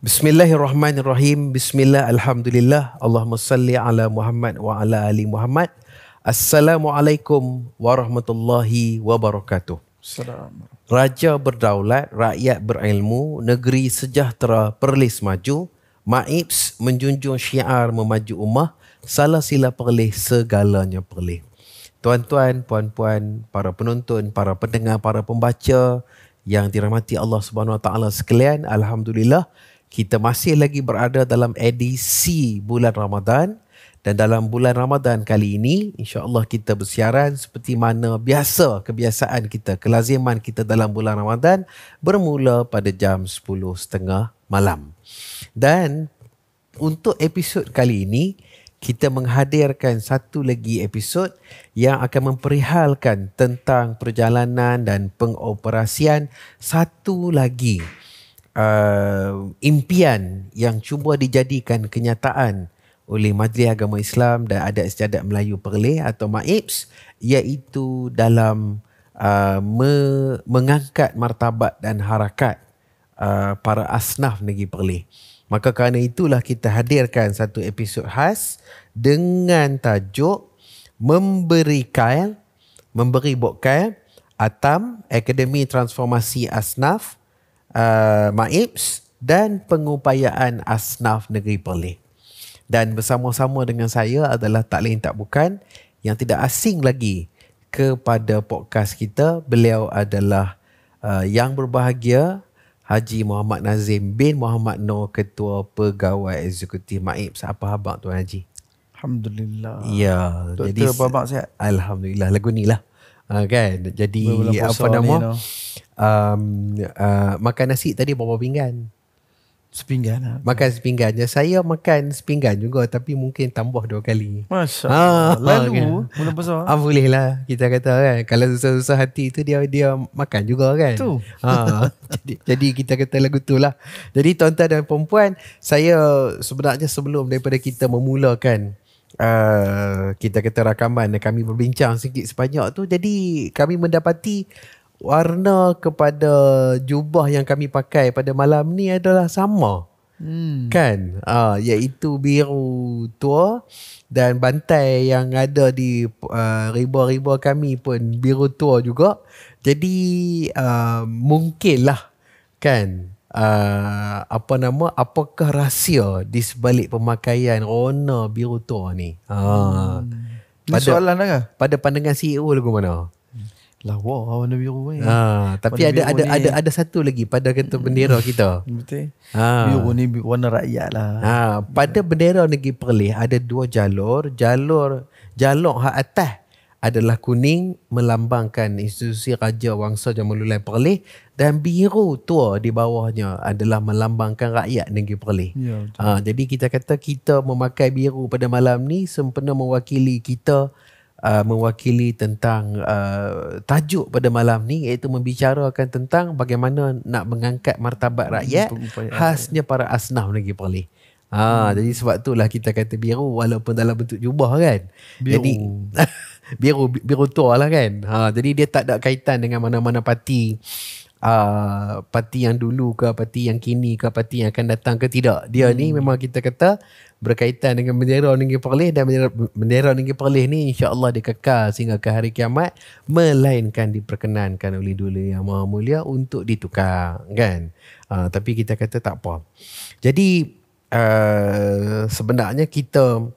Bismillahirrahmanirrahim. Bismillah, alhamdulillah. Allahumma salli ala Muhammad wa ala ali Muhammad. Assalamualaikum warahmatullahi wabarakatuh. Assalamualaikum. Raja berdaulat, rakyat berilmu, negeri sejahtera, Perlis maju. MAIPS menjunjung syiar memaju ummah, salah sila perlis segalanya perlis. Tuan-tuan, puan-puan, para penonton, para pendengar, para pembaca yang dirahmati Allah Subhanahu Wa Taala sekalian, alhamdulillah kita masih lagi berada dalam edisi bulan Ramadan, dan dalam bulan Ramadan kali ini insya-Allah kita bersiaran seperti mana biasa kebiasaan kita, kelaziman kita dalam bulan Ramadan, bermula pada jam 10.30 malam. Dan untuk episod kali ini kita menghadirkan satu lagi episod yang akan memperihalkan tentang perjalanan dan pengoperasian satu lagi impian yang cuba dijadikan kenyataan oleh Majlis Agama Islam dan Adat Istiadat Melayu Perlis atau MAIPS, iaitu dalam mengangkat martabat dan harakat para asnaf negeri Perlis. Maka kerana itulah kita hadirkan satu episod khas dengan tajuk Memberi Bokal ATAM, Akademi Transformasi Asnaf MAIPS dan Pengupayaan Asnaf Negeri Perlis. Dan bersama-sama dengan saya adalah tak lain tak bukan, yang tidak asing lagi kepada podcast kita. Beliau adalah yang berbahagia Haji Muhammad Nazim bin Muhammad Noor, Ketua Pegawai Eksekutif MAIPS. Apa khabar Tuan Haji? Alhamdulillah. Ya, Doktor, jadi apa khabar sihat? Alhamdulillah, lagu ni lah. Kan? Jadi apa nama? Makan nasi tadi berapa pinggan? Sepinggan. Makan sepinggan. Saya makan sepinggan juga, tapi mungkin tambah 2 kali. Masya Allah. Lalu kan? mula besar. Boleh lah kita kata kan. Kalau susah-susah hati tu dia makan juga kan. Tu. Jadi kita kata lagu tu lah. Jadi tuan-tuan dan perempuan, saya sebenarnya sebelum daripada kita memulakan kita kata rakaman dan kami berbincang sikit sebanyak tu, jadi kami mendapati warna kepada jubah yang kami pakai pada malam ni adalah sama. Kan? Iaitu biru tua, dan bantai yang ada di riba-riba kami pun biru tua juga. Jadi mungkinlah kan, apakah rahsia di sebalik pemakaian warna biru tua ni? Soalan lah. Pada pandangan CEO lagu mana? Lawa warna biru ni. Tapi ada satu lagi pada kata bendera kita. Betul. Biru ni warna rakyat lah. Pada bendera negeri Perlis ada 2 jalur. Jalur hak atas adalah kuning, melambangkan institusi Raja Wangsa Jamaludin Perlis, dan biru tua di bawahnya adalah melambangkan rakyat negeri Perlis. Ya, jadi kita kata kita memakai biru pada malam ni sempena mewakili kita, mewakili tentang tajuk pada malam ni, iaitu membicarakan tentang bagaimana nak mengangkat martabat rakyat, khasnya para asnaf negeri Perlis. Jadi sebab itulah kita kata biru walaupun dalam bentuk jubah kan. Biru. Jadi biru tua lah kan. Jadi dia tak ada kaitan dengan mana-mana parti. Parti yang dulu ke, parti yang kini ke, parti yang akan datang ke, tidak. Dia ni memang kita kata berkaitan dengan bendera negeri Perlis, dan bendera negeri Perlis ni insya-Allah dia kekal sehingga ke hari kiamat, melainkan diperkenankan oleh Duli Yang Maha Mulia untuk ditukar kan. Tapi kita kata tak apa. Jadi sebenarnya kita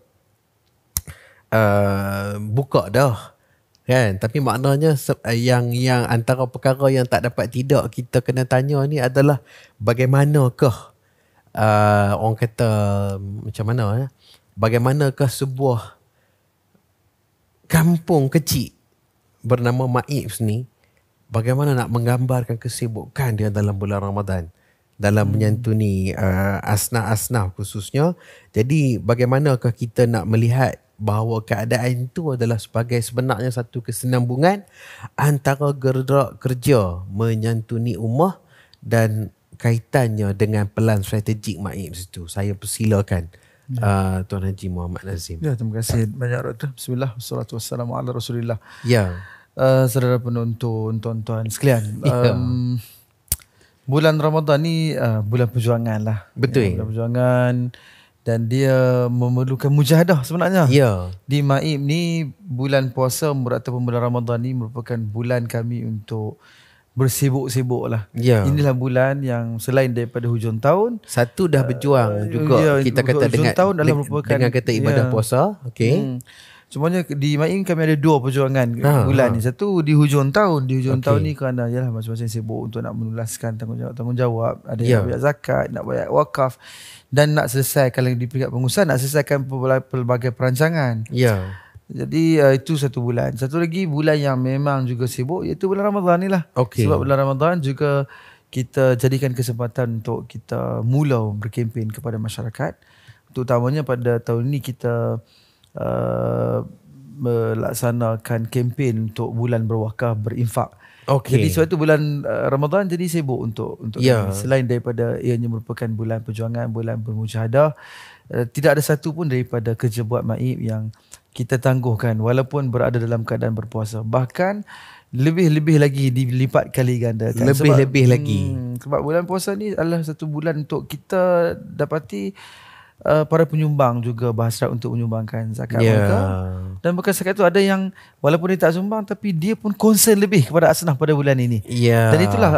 buka dah kan, tapi maknanya yang antara perkara yang tak dapat tidak kita kena tanya ni adalah bagaimanakah orang kata macam mana bagaimanakah sebuah kampung kecil bernama MAIPS ni, bagaimana nak menggambarkan kesibukan dia dalam bulan Ramadan dalam menyantuni asnaf-asnaf khususnya. Jadi bagaimanakah kita nak melihat bahawa keadaan itu adalah sebagai sebenarnya satu kesinambungan antara gerak kerja menyantuni ummah dan kaitannya dengan pelan strategik MAIPS itu. Saya persilakan Tuan Haji Muhammad Nazim. Ya, terima kasih banyak Doktor. Bismillah, wassalatu wassalamu ala Rasulillah. Ya. Saudara penonton, tuan-tuan sekalian. Bulan Ramadan ni bulan perjuangan lah. Betul. Bulan perjuangan dan dia memerlukan mujahadah sebenarnya. Ya. Di Maib ni bulan puasa ataupun bulan Ramadan ni merupakan bulan kami untuk bersibuk-sibuk lah. Ya. Inilah bulan yang selain daripada hujung tahun, Satu dah berjuang juga kita kata hujung dengan tahun adalah merupakan dengan kata ibadah puasa. Okey. Cumanya di Maim kami ada dua perjuangan bulan ni. Satu di hujung tahun. Di hujung tahun ni kerana yalah macam-macam sibuk untuk nak menulaskan tanggungjawab. Ada yang nak bayar zakat, nak bayar wakaf dan nak selesaikan kalau di pihak pengusaha nak selesaikan pelbagai perancangan. Ya. Jadi itu satu bulan. Satu lagi bulan yang memang juga sibuk iaitu bulan Ramadan ni lah. Okey. Sebab bulan Ramadan juga kita jadikan kesempatan untuk kita mula berkempen kepada masyarakat. Terutamanya pada tahun ini kita melaksanakan kempen untuk bulan berwakaf, berinfak. Okay. Jadi sebab itu bulan Ramadan jadi sibuk untuk selain daripada ianya merupakan bulan perjuangan, bulan bermujahadah, tidak ada satu pun daripada kerja buat Maib yang kita tangguhkan walaupun berada dalam keadaan berpuasa. Bahkan lebih-lebih lagi dilipat kali gandakan. Lebih-lebih lagi. Sebab bulan puasa ni adalah satu bulan untuk kita dapati para penyumbang juga berhasrat untuk menyumbangkan zakat mereka. Dan bukan zakat itu ada yang walaupun dia tak sumbang tapi dia pun concern lebih kepada asnaf pada bulan ini. Dan itulah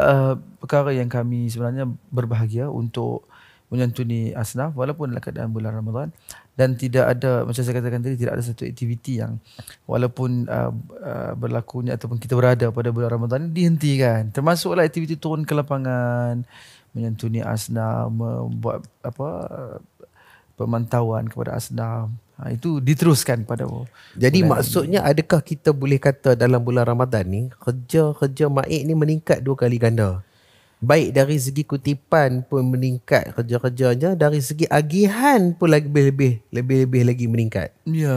perkara yang kami sebenarnya berbahagia untuk menyantuni asnaf walaupun dalam keadaan bulan Ramadan. Dan tidak ada, macam saya katakan tadi, tidak ada satu aktiviti yang walaupun berlakunya ataupun kita berada pada bulan Ramadan ini dihentikan. Termasuklah aktiviti turun ke lapangan, menyantuni asnaf, membuat pemantauan kepada asnaf. Itu diteruskan pada jadi maksudnya ini. Adakah kita boleh kata dalam bulan Ramadan ni kerja-kerja Maib ni meningkat 2 kali ganda? Baik dari segi kutipan pun meningkat kerja-kerjanya, dari segi agihan pun lebih lagi meningkat. Ya,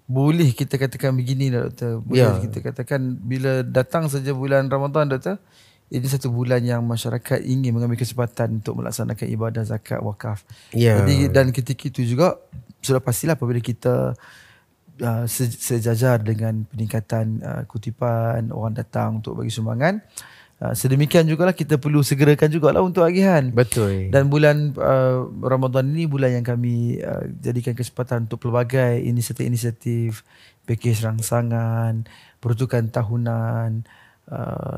boleh kita katakan begini dah, Doktor. Boleh kita katakan bila datang saja bulan Ramadan, Doktor, ini satu bulan yang masyarakat ingin mengambil kesempatan untuk melaksanakan ibadah zakat wakaf. Jadi dan ketika itu juga sudah pastilah apabila kita sejajar dengan peningkatan kutipan orang datang untuk bagi sumbangan, sedemikian jugalah kita perlu segerakan jugalah untuk agihan. Betul. Dan bulan Ramadan ini bulan yang kami jadikan kesempatan untuk pelbagai inisiatif, pakej rangsangan, peruntukan tahunan,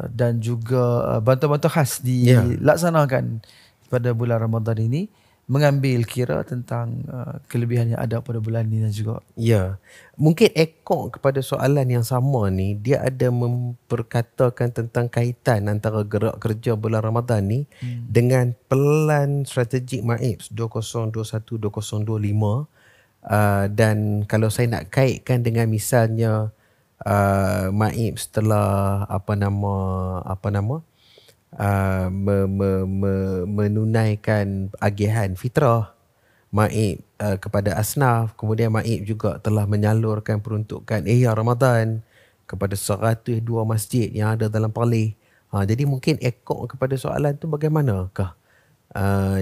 dan juga bantuan-bantuan khas dilaksanakan pada bulan Ramadan ini, mengambil kira tentang kelebihan yang ada pada bulan ini juga. Ya. Mungkin ekor kepada soalan yang sama ni, dia ada memperkatakan tentang kaitan antara gerak kerja bulan Ramadan ni dengan pelan strategik Maib 2021-2025. Dan kalau saya nak kaitkan dengan misalnya Maib setelah menunaikan agihan fitrah Maib kepada asnaf, kemudian Maib juga telah menyalurkan peruntukan Ihya Ramadan kepada 102 masjid yang ada dalam Perlis. Jadi mungkin ekor kepada soalan tu bagaimanakah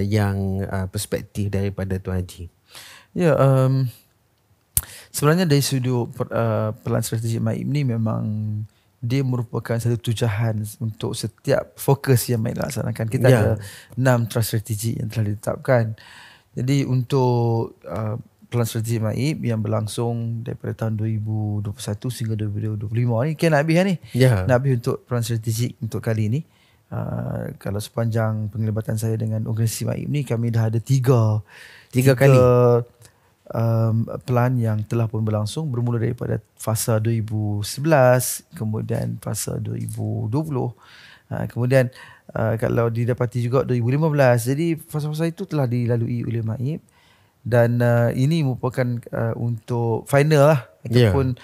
yang perspektif daripada Tuan Haji? Ya, sebenarnya dari sudut pelan strategik Maib ni memang dia merupakan satu tujuan untuk setiap fokus yang Maib laksanakan. Kita ada 6 trust strategik yang telah ditetapkan. Jadi untuk pelan strategik Maib yang berlangsung daripada tahun 2021 sehingga 2025 ni, kan nak habis ni. Nak habis untuk pelan strategik untuk kali ni. Kalau sepanjang penglibatan saya dengan organisasi Maib ni, kami dah ada tiga kali pelan yang telah pun berlangsung, bermula daripada fasa 2011, kemudian fasa 2020, kemudian kalau didapati juga 2015. Jadi fasa-fasa itu telah dilalui oleh Maib dan ini merupakan untuk final lah ataupun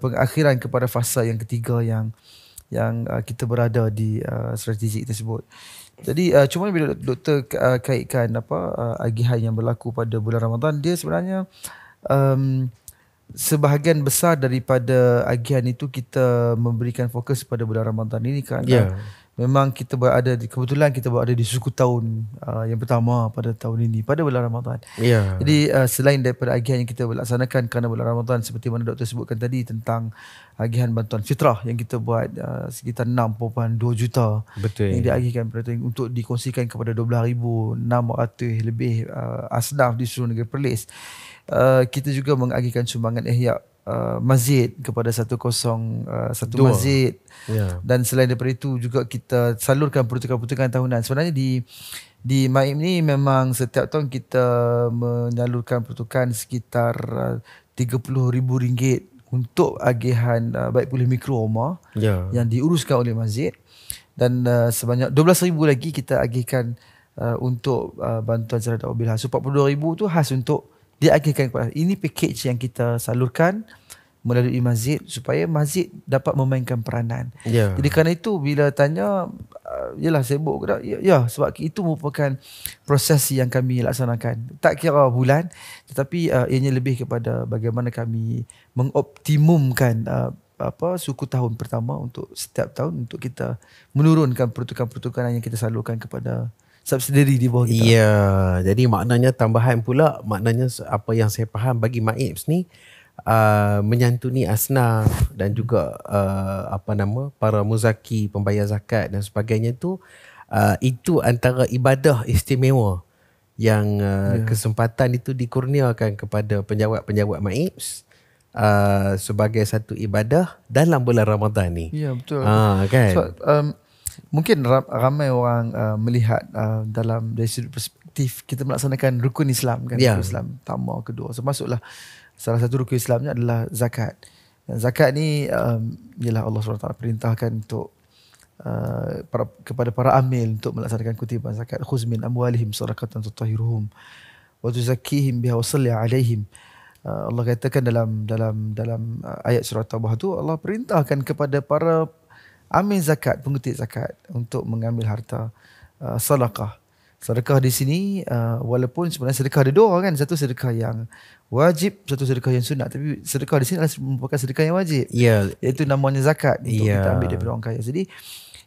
pengakhiran kepada fasa yang ketiga yang kita berada di strategik tersebut. Jadi cuma bila doktor kaitkan agihan yang berlaku pada bulan Ramadan, dia sebenarnya sebahagian besar daripada agihan itu kita memberikan fokus pada bulan Ramadan ini kerana memang kita berada kebetulan kita berada di suku tahun yang pertama pada tahun ini pada bulan Ramadan. Ya. Jadi selain daripada agihan yang kita laksanakan kerana bulan Ramadan seperti mana doktor sebutkan tadi tentang agihan bantuan fitrah yang kita buat sekitar 6.2 juta. Betul. Yang diagihkan untuk dikongsikan kepada 12,600 lebih asnaf di seluruh negeri Perlis. Kita juga mengagihkan sumbangan ihya masjid kepada 101 masjid. Ya. Dan selain daripada itu juga kita salurkan pertukaran-pertukaran tahunan. Sebenarnya di MAIM ni memang setiap tahun kita menyalurkan pertukaran sekitar RM30,000 untuk agihan baik pulih mikro rumah yang diuruskan oleh masjid, dan sebanyak RM12,000 lagi kita agihkan untuk bantuan secara dakwah bil khas. So RM42,000 tu khas untuk diagihkan kepada. Ini package yang kita salurkan melalui masjid supaya masjid dapat memainkan peranan. Jadi kerana itu bila tanya yalah sibuk ke tak? Ya, sebab itu merupakan proses yang kami laksanakan. Tak kira bulan, tetapi ianya lebih kepada bagaimana kami mengoptimumkan suku tahun pertama untuk setiap tahun untuk kita menurunkan pertukaran-pertukaran yang kita salurkan kepada subsidiary di bawah kita. Ya, jadi maknanya tambahan pula, maknanya apa yang saya faham bagi MAIPS ni menyantuni asnaf dan juga para muzaki, pembayar zakat dan sebagainya tu, itu antara ibadah istimewa yang kesempatan itu dikurniakan kepada penjawat-penjawat MAIPS sebagai satu ibadah dalam bulan Ramadan ni. Ya, betul. Kan? So, mungkin ramai orang melihat dari sudut perspektif kita melaksanakan rukun Islam kan, rukun Islam pertama, kedua, termasuklah salah satu rukun Islamnya adalah zakat. Dan zakat ni ialah Allah SWT perintahkan untuk kepada para amil untuk melaksanakan kutipan zakat. Khuz min amwalihim sadaqatan tutahhiruhum wa tuzakkihim biha wa salli alaihim. Allah katakan dalam ayat surah Taubah tu, Allah perintahkan kepada para amil zakat, pengutip zakat untuk mengambil harta sedekah. Sedekah di sini walaupun sebenarnya sedekah ada dua kan, satu sedekah yang wajib, satu sedekah yang sunat, tapi sedekah di sini adalah merupakan sedekah yang wajib. Iaitu namanya zakat untuk kita ambil daripada orang kaya. Jadi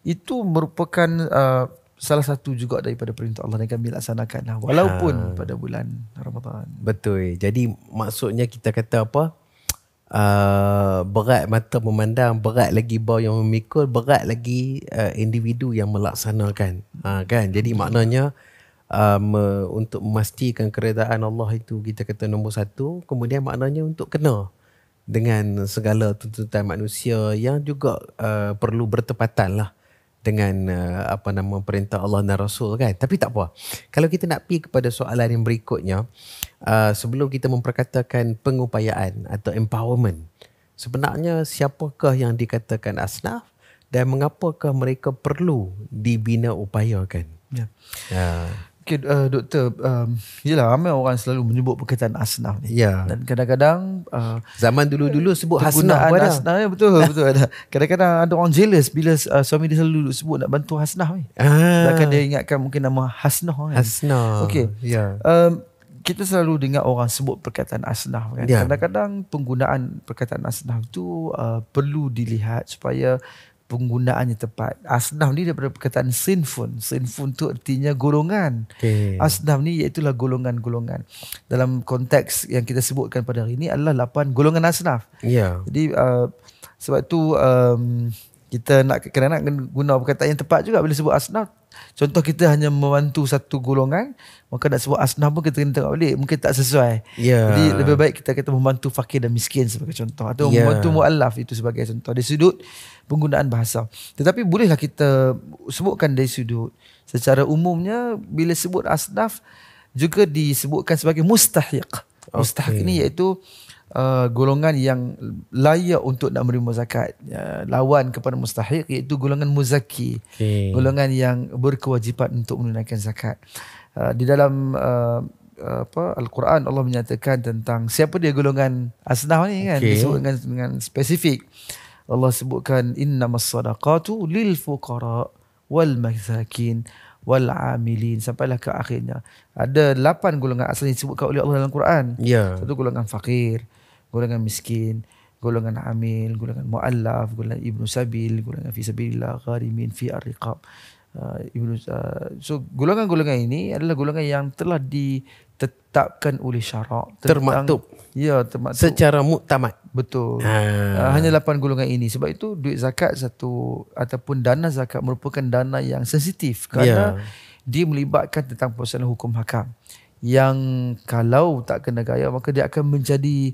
itu merupakan salah satu juga daripada perintah Allah yang kami laksanakan lah, walaupun pada bulan Ramadan. Betul. Jadi maksudnya kita kata apa? Berat mata memandang, berat lagi bau yang memikul, berat lagi individu yang melaksanakan. Kan? Jadi maknanya untuk memastikan keredaan Allah itu kita kata nombor satu. Kemudian maknanya untuk kena dengan segala tuntutan manusia yang juga perlu bertepatan lah dengan perintah Allah dan Rasul kan. Tapi tak apa. Kalau kita nak pergi kepada soalan yang berikutnya, sebelum kita memperkatakan pengupayaan atau empowerment, sebenarnya siapakah yang dikatakan asnaf dan mengapakah mereka perlu dibina upayakan? Okay, doktor, yelah ramai orang selalu menyebut perkataan asnaf ni. Dan kadang-kadang zaman dulu-dulu sebut hasnah pun ada. Betul ada. Kadang-kadang ada orang jealous bila suami dia selalu sebut nak bantu hasnah ni. Bahkan dia ingatkan mungkin nama hasnah kan. Hasnah. Okey. Kita selalu dengar orang sebut perkataan asnaf kan. Kadang-kadang penggunaan perkataan asnaf tu perlu dilihat supaya penggunaannya tepat. Asnaf ni daripada perkataan sinfun. Sinfun tu artinya golongan. Asnaf ni iaitulah golongan-golongan. Dalam konteks yang kita sebutkan pada hari ini adalah 8 golongan asnaf. Jadi sebab tu kita nak guna perkataan yang tepat juga bila sebut asnaf. Contoh kita hanya membantu satu golongan, maka nak sebut asnaf pun kita kena tengok balik, mungkin tak sesuai. Jadi lebih baik kita kata membantu fakir dan miskin sebagai contoh, atau membantu mu'allaf itu sebagai contoh dari sudut penggunaan bahasa. Tetapi bolehlah kita sebutkan dari sudut secara umumnya, bila sebut asnaf juga disebutkan sebagai mustahiq. Mustahiq ni iaitu golongan yang layak untuk nak menerima zakat. Lawan kepada mustahiq iaitu golongan muzaki, golongan yang berkewajipan untuk menunaikan zakat. Di dalam Al-Quran Allah menyatakan tentang siapa dia golongan asnaf ni kan, disebut dengan spesifik. Allah sebutkan innamas sadaqatu lil fuqara wal masakin wal amilin, sampailah ke akhirnya. Ada 8 golongan asal yang disebutkan oleh Allah dalam Quran. Satu golongan fakir, golongan miskin, golongan amil, golongan muallaf, golongan ibnu sabil, golongan fi sabilillah, gharimin fi ar-riqab. So golongan-golongan ini adalah golongan yang telah ditetapkan oleh syarak, termaktub. Ya, termaktub Secara muktamad. Betul. Hanya 8 golongan ini. Sebab itu duit zakat satu ataupun dana zakat merupakan dana yang sensitif kerana dia melibatkan tentang persoalan hukum hakam yang kalau tak kena gaya maka dia akan menjadi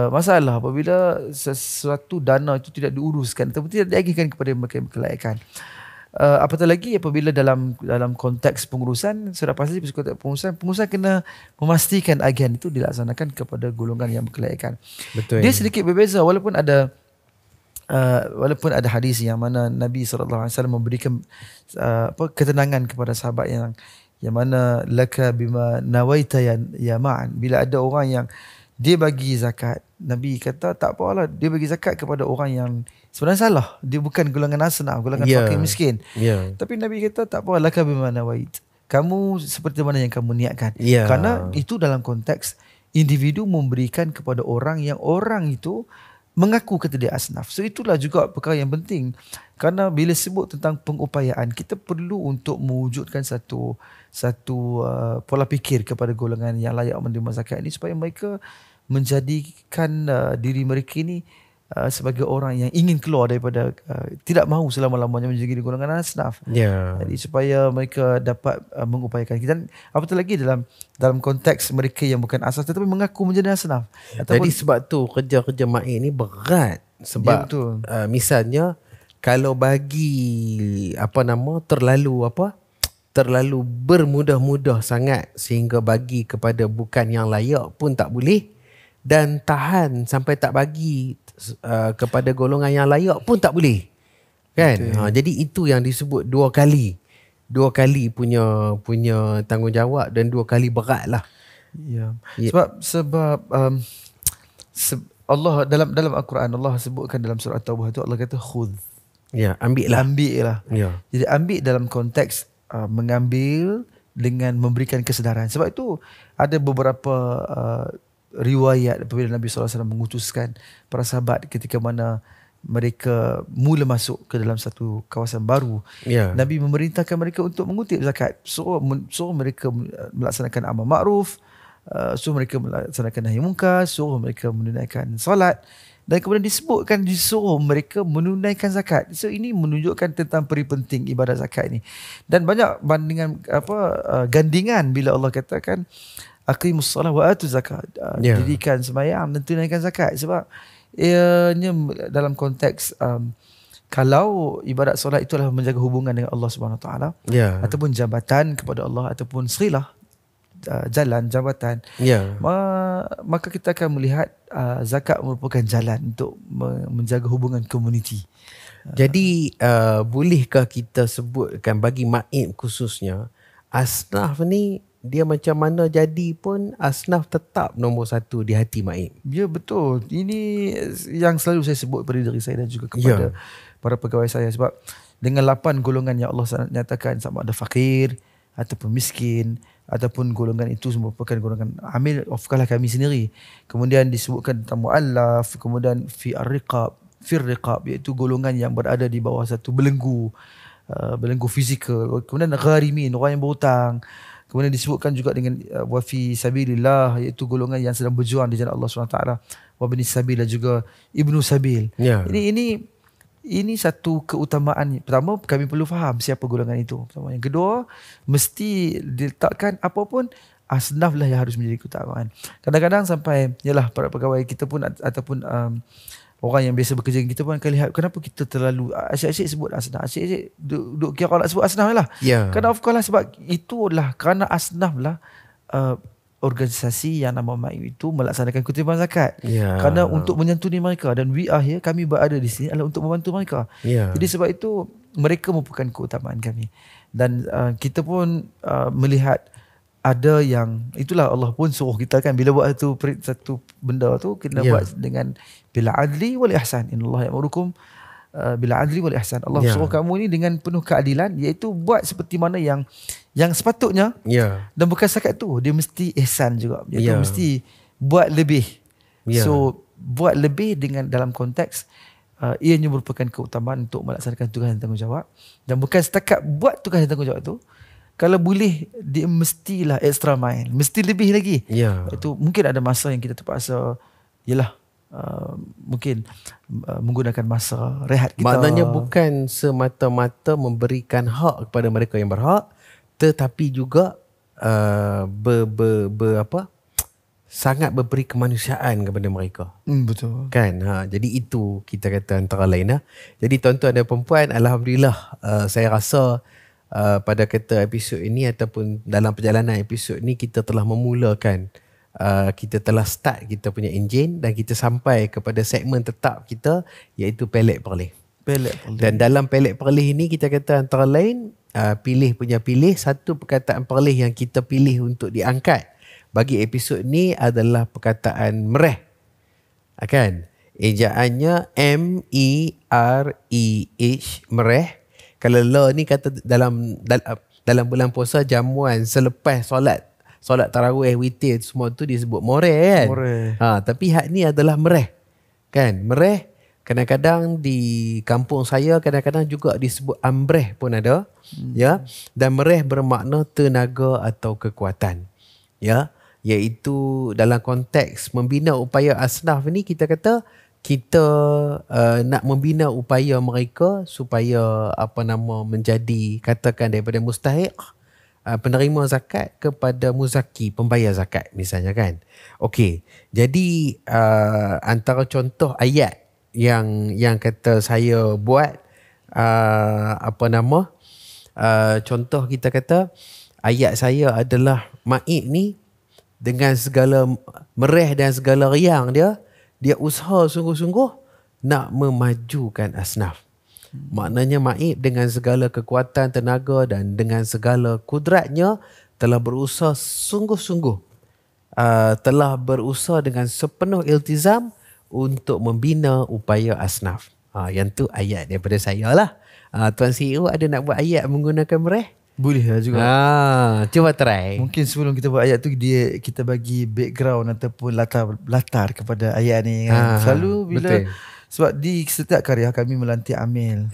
masalah apabila sesuatu dana itu tidak diuruskan ataupun tidak diagihkan kepada mereka yang berkelayakan. Apatah lagi apabila dalam konteks pengurusan, sudah pasti konteks pengurusan kena memastikan agihan itu dilaksanakan kepada golongan yang berkelayakan. Betul. Dia sedikit berbeza walaupun ada hadis yang mana Nabi SAW memberikan ketenangan kepada sahabat yang mana laka bima nawaita ya ma'an. Bila ada orang yang dia bagi zakat, Nabi kata tak apalah, dia bagi zakat kepada orang yang sebenarnya salah, dia bukan golongan asnaf, golongan fakir miskin. Tapi Nabi kata tak apalah, laka bima nawait, kamu seperti mana yang kamu niatkan. Karena itu dalam konteks individu memberikan kepada orang yang orang itu mengaku kata dia asnaf. So itulah juga perkara yang penting. Kerana bila sebut tentang pengupayaan, kita perlu untuk mewujudkan satu pola fikir kepada golongan yang layak menerima zakat ini supaya mereka menjadikan diri mereka ini sebagai orang yang ingin keluar daripada tidak mahu selama-lamanya menjadi golongan asnaf. Jadi supaya mereka dapat mengupayakan kita. Dan apatah lagi dalam konteks mereka yang bukan asnaf tetapi mengaku menjadi asnaf. Jadi sebab tu kerja-kerja Ma'in ni berat. Sebab misalnya kalau bagi terlalu bermudah-mudah sangat sehingga bagi kepada bukan yang layak pun tak boleh, dan tahan sampai tak bagi kepada golongan yang layak pun tak boleh, kan? Jadi itu yang disebut dua kali punya tanggungjawab dan dua kali berat lah. Sebab Allah dalam Al-Quran Allah sebutkan dalam surah At-Taubah tu Allah kata khudh. Ambil lah. Jadi ambil dalam konteks mengambil dengan memberikan kesedaran. Sebab itu ada beberapa riwayat apabila Nabi SAW mengutuskan para sahabat ketika mana mereka mula masuk ke dalam satu kawasan baru, Nabi memerintahkan mereka untuk mengutip zakat. Suruh mereka melaksanakan amal ma'ruf, suruh mereka melaksanakan nahi munkar, suruh mereka menunaikan solat, dan kemudian disuruh mereka menunaikan zakat. So ini menunjukkan tentang peri penting ibadat zakat ini. Dan banyak bandingan gandingan bila Allah katakan aqimus solah wa atuz zakat, dirikan sembahyang dan tunaikan zakat. Sebab ianya dalam konteks kalau ibadat solat itu adalah menjaga hubungan dengan Allah Subhanahu Taala, ataupun jabatan kepada Allah, ataupun silah jalan jabatan, maka kita akan melihat zakat merupakan jalan untuk menjaga hubungan komuniti. Jadi bolehkah kita sebutkan bagi Ma'in khususnya, asnaf ni dia macam mana jadi pun asnaf tetap nombor satu di hati Ma'in? Ya, betul. Ini yang selalu saya sebut pada diri saya dan juga kepada para pegawai saya. Sebab dengan 8 golongan yang Allah nyatakan, sama ada fakir ataupun miskin ataupun golongan itu merupakan golongan amil, ofkalah kami sendiri. Kemudian disebutkan tentang muallaf, kemudian fi ar-riqab, iaitu golongan yang berada di bawah satu belenggu fizikal. Kemudian gharimin, orang yang berhutang. Kemudian disebutkan juga dengan wa fi sabilillah, iaitu golongan yang sedang berjuang di jalan Allah SWT. Wa bani sabil dan juga ibnu sabil. Ini satu keutamaan. Pertama, kami perlu faham siapa golongan itu. Pertama. Yang kedua, mesti diletakkan apapun asnaf lah yang harus menjadi keutamaan. Kadang-kadang sampai yalah para pegawai kita pun ataupun orang yang biasa bekerja dengan kita pun akan lihat kenapa kita terlalu asyik-asyik sebut asnaf. Asyik-asyik duk kira nak sebut asnaf lah. Kerana of course lah, sebab itulah kerana asnaf lah organisasi yang nama Ma'in itu melaksanakan kutipan zakat. Kerana untuk menyantuni mereka, dan we are here, kami berada di sini adalah untuk membantu mereka. Jadi sebab itu mereka merupakan keutamaan kami. Dan kita pun melihat ada yang itulah Allah pun suruh kita kan, bila buat satu benda tu kena buat dengan bil adli wal ihsan. Innallaha ya'murukum bil adli wal ihsan. Allah suruh kamu ni dengan penuh keadilan, iaitu buat seperti mana yang sepatutnya. Dan bukan setakat tu, dia mesti ihsan juga, iaitu mesti buat lebih. So buat lebih dengan dalam konteks ianya merupakan keutamaan untuk melaksanakan tugas dan tanggungjawab, dan bukan setakat buat tugas dan tanggungjawab tu, kalau boleh dia mestilah extra mile, mesti lebih lagi. Itu mungkin ada masa yang kita terpaksa yalah mungkin menggunakan masa rehat kita. Maknanya bukan semata-mata memberikan hak kepada mereka yang berhak, tetapi juga sangat memberi kemanusiaan kepada mereka. Betul. Kan? Jadi itu kita kata antara lain. Jadi tuan-tuan dan puan-puan, alhamdulillah saya rasa pada kata episod ini ataupun dalam perjalanan episod ni kita telah memulakan, kita telah start kita punya enjin dan kita sampai kepada segmen tetap kita, iaitu Pelik Perlih. Dan dalam Pelik Perlih ini kita kata antara lain pilih satu perkataan perlih yang kita pilih untuk diangkat bagi episod ni adalah perkataan mereh. Kan? Ejaannya M-E-R-E-H, mereh. Kalau lo ni kata dalam bulan puasa jamuan selepas solat tarawih, witir semua tu disebut moreh kan. Tapi hak ni adalah mereh. Kan? Mereh kadang-kadang di kampung saya kadang-kadang juga disebut ambreh pun ada. Ya. Dan mereh bermakna tenaga atau kekuatan. Ya. Iaitu dalam konteks membina upaya asnaf ni kita kata kita nak membina upaya mereka supaya menjadi katakan daripada mustahiq penerima zakat kepada muzaki, pembayar zakat misalnya kan. Okey. Jadi antara contoh ayat yang kata saya buat contoh kita kata ayat saya adalah Maib ni dengan segala mereh dan segala riang dia usaha sungguh-sungguh nak memajukan asnaf. Maknanya Maib dengan segala kekuatan tenaga dan dengan segala kudratnya telah berusaha sungguh-sungguh, telah berusaha dengan sepenuh iltizam untuk membina upaya asnaf. Yang tu ayat daripada saya lah. Tuan CEO ada nak buat ayat menggunakan mereh? Boleh lah juga. Cuba try. Mungkin sebelum kita buat ayat tu kita bagi background ataupun latar kepada ayat ni kan. Selalu bila betul. Sebab di setiap karya kami melantik Amil.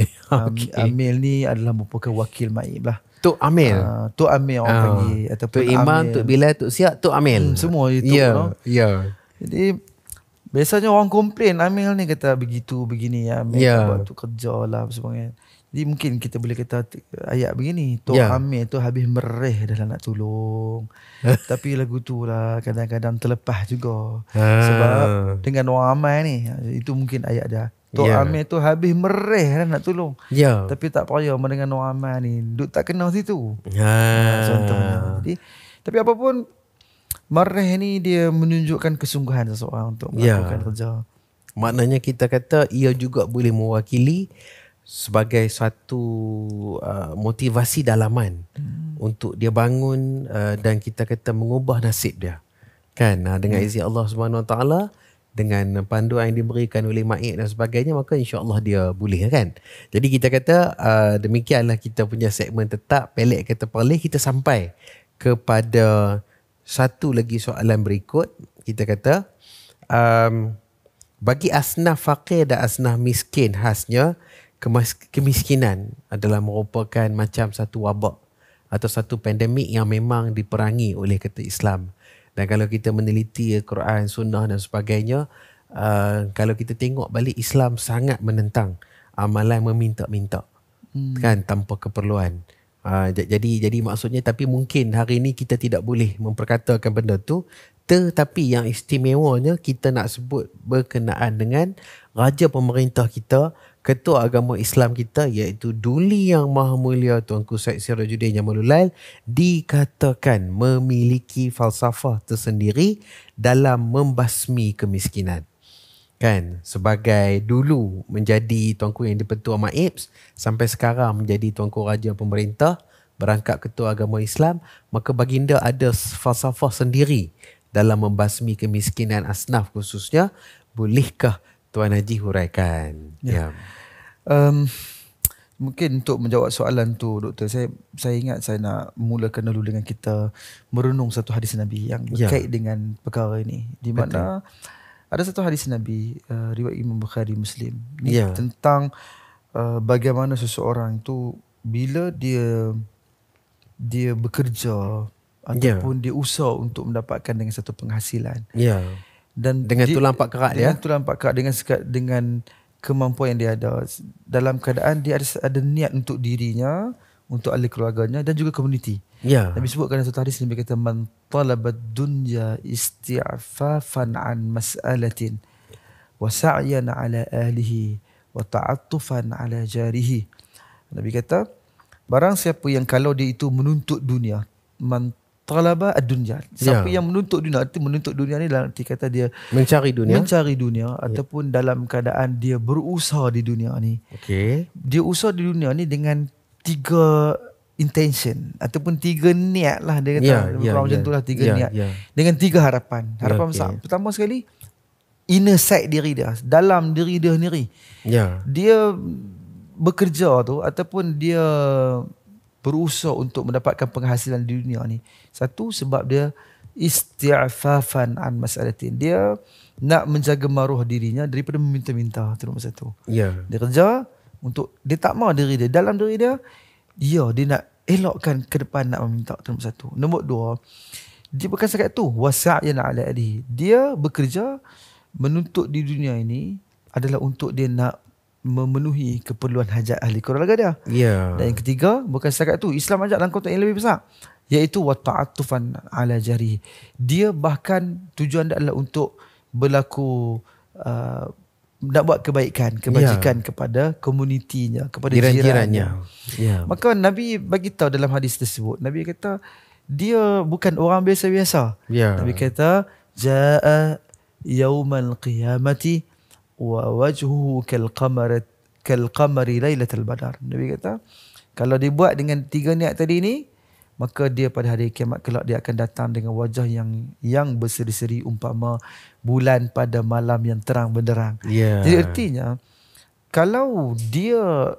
Amil ni adalah merupakan wakil Maib lah. Tok Amil. Tok Amil orang panggil ataupun Tok Imam, Tok Bilal, Tok Siap, Tok Amil. Semua itu. Ya. Jadi biasanya orang komplain Amil ni kata begitu begini Amil buat tu kerja lah sebagainya. Jadi mungkin kita boleh kata ayat begini, Tok Amir tu habis mereh dalam nak tolong. Tapi lagu tu lah kadang-kadang terlepas juga. Sebab dengan orang ramai ni, itu mungkin ayat dia. Tok Amir tu habis mereh dalam nak tolong. Tapi tak payah dengan orang ramai ni, duk tak kenal situ. Contohnya. Jadi, tapi apapun, mereh ni dia menunjukkan kesungguhan seseorang untuk melakukan kerja. Maknanya kita kata ia juga boleh mewakili sebagai satu motivasi dalaman untuk dia bangun dan kita kata mengubah nasib dia kan, dengan izin Allah Subhanahu Wa Taala, dengan panduan yang diberikan oleh Maib dan sebagainya, maka insya-Allah dia boleh kan. Jadi kita kata demikianlah kita punya segmen tetap Pelik Kata Perlih. Kita sampai kepada satu lagi soalan berikut. Kita kata bagi asnaf fakir dan asnaf miskin khasnya kemiskinan adalah merupakan macam satu wabak atau satu pandemik yang memang diperangi oleh kata Islam. Dan kalau kita meneliti Quran, Sunnah dan sebagainya, kalau kita tengok balik, Islam sangat menentang amalan meminta-minta kan tanpa keperluan. Jadi maksudnya, tapi mungkin hari ini kita tidak boleh memperkatakan benda tu, tetapi yang istimewanya kita nak sebut berkenaan dengan raja pemerintah kita, ketua agama Islam kita, iaitu Duli Yang Maha Mulia Tuanku Syed Sirajuddin Jamalul Lail, dikatakan memiliki falsafah tersendiri dalam membasmi kemiskinan. Kan, sebagai dulu menjadi tuanku yang dipetua Maib, sampai sekarang menjadi tuanku raja pemerintah, berangkat ketua agama Islam, maka baginda ada falsafah sendiri dalam membasmi kemiskinan asnaf khususnya. Bolehkah Tuan Haji huraikan? Mungkin untuk menjawab soalan tu, Doktor, saya ingat saya nak mulakan dulu dengan kita merenung satu hadis Nabi yang berkait dengan perkara ini, di mana Ada satu hadis Nabi riwayat Imam Bukhari Muslim ni tentang bagaimana seseorang tu bila dia bekerja ataupun dia usaha untuk mendapatkan dengan satu penghasilan. Dan dengan tulang pak kerak dengan tulang pak kerak, dengan kemampuan yang dia ada, dalam keadaan dia ada niat untuk dirinya, untuk ahli keluarganya dan juga komuniti. Nabi sebutkan dalam satu hadis, Nabi kata man talabad dunya isti'fafan an mas'alatin wa sa'yan ala ahlihi wa ta'attufan ala jarihi. Nabi kata barang siapa yang kalau dia itu menuntut dunia, man talaba ad-dunya, siapa yang menuntut dunia, arti menuntut dunia ni dalam arti kata dia mencari dunia ataupun dalam keadaan dia berusaha di dunia ni. Dia usaha di dunia ni dengan 3 intention ataupun 3 niat lah, dia kata macam tu lah, 3 niat dengan 3 harapan. Pertama sekali, inner side diri dia, dalam diri dia sendiri. Dia bekerja tu ataupun dia berusaha untuk mendapatkan penghasilan di dunia ni. Satu, sebab dia isti'fafan an mas'alatin, dia nak menjaga maruah dirinya daripada meminta-minta. Itu nombor 1. Dia kerja untuk, dia tak mahu diri dia, dalam diri dia dia nak elokkan ke depan nak meminta. Itu nombor 1. Nombor 2, dia bukan sekat tu, wasa'yan ala ahlihi, dia bekerja menuntut di dunia ini adalah untuk dia nak memenuhi keperluan hajat ahli keluarga dia. Dan yang ketiga, bukan setakat tu, Islam ajak dalam konteks yang lebih besar, iaitu wa ta'attufan ala jari. Dia bahkan tujuan dia adalah untuk berlaku nak buat kebajikan kepada komunitinya, kepada jirannya. Maka Nabi bagi tahu dalam hadis tersebut, Nabi kata dia bukan orang biasa-biasa. Nabi kata jaa yaumal qiyamati wa wajhuhu kal qamari lailatul badar. Nabi kata kalau dibuat dengan 3 niat tadi ni, maka dia pada hari kiamat kelak dia akan datang dengan wajah yang berseri-seri umpama bulan pada malam yang terang benderang. Jadi artinya kalau dia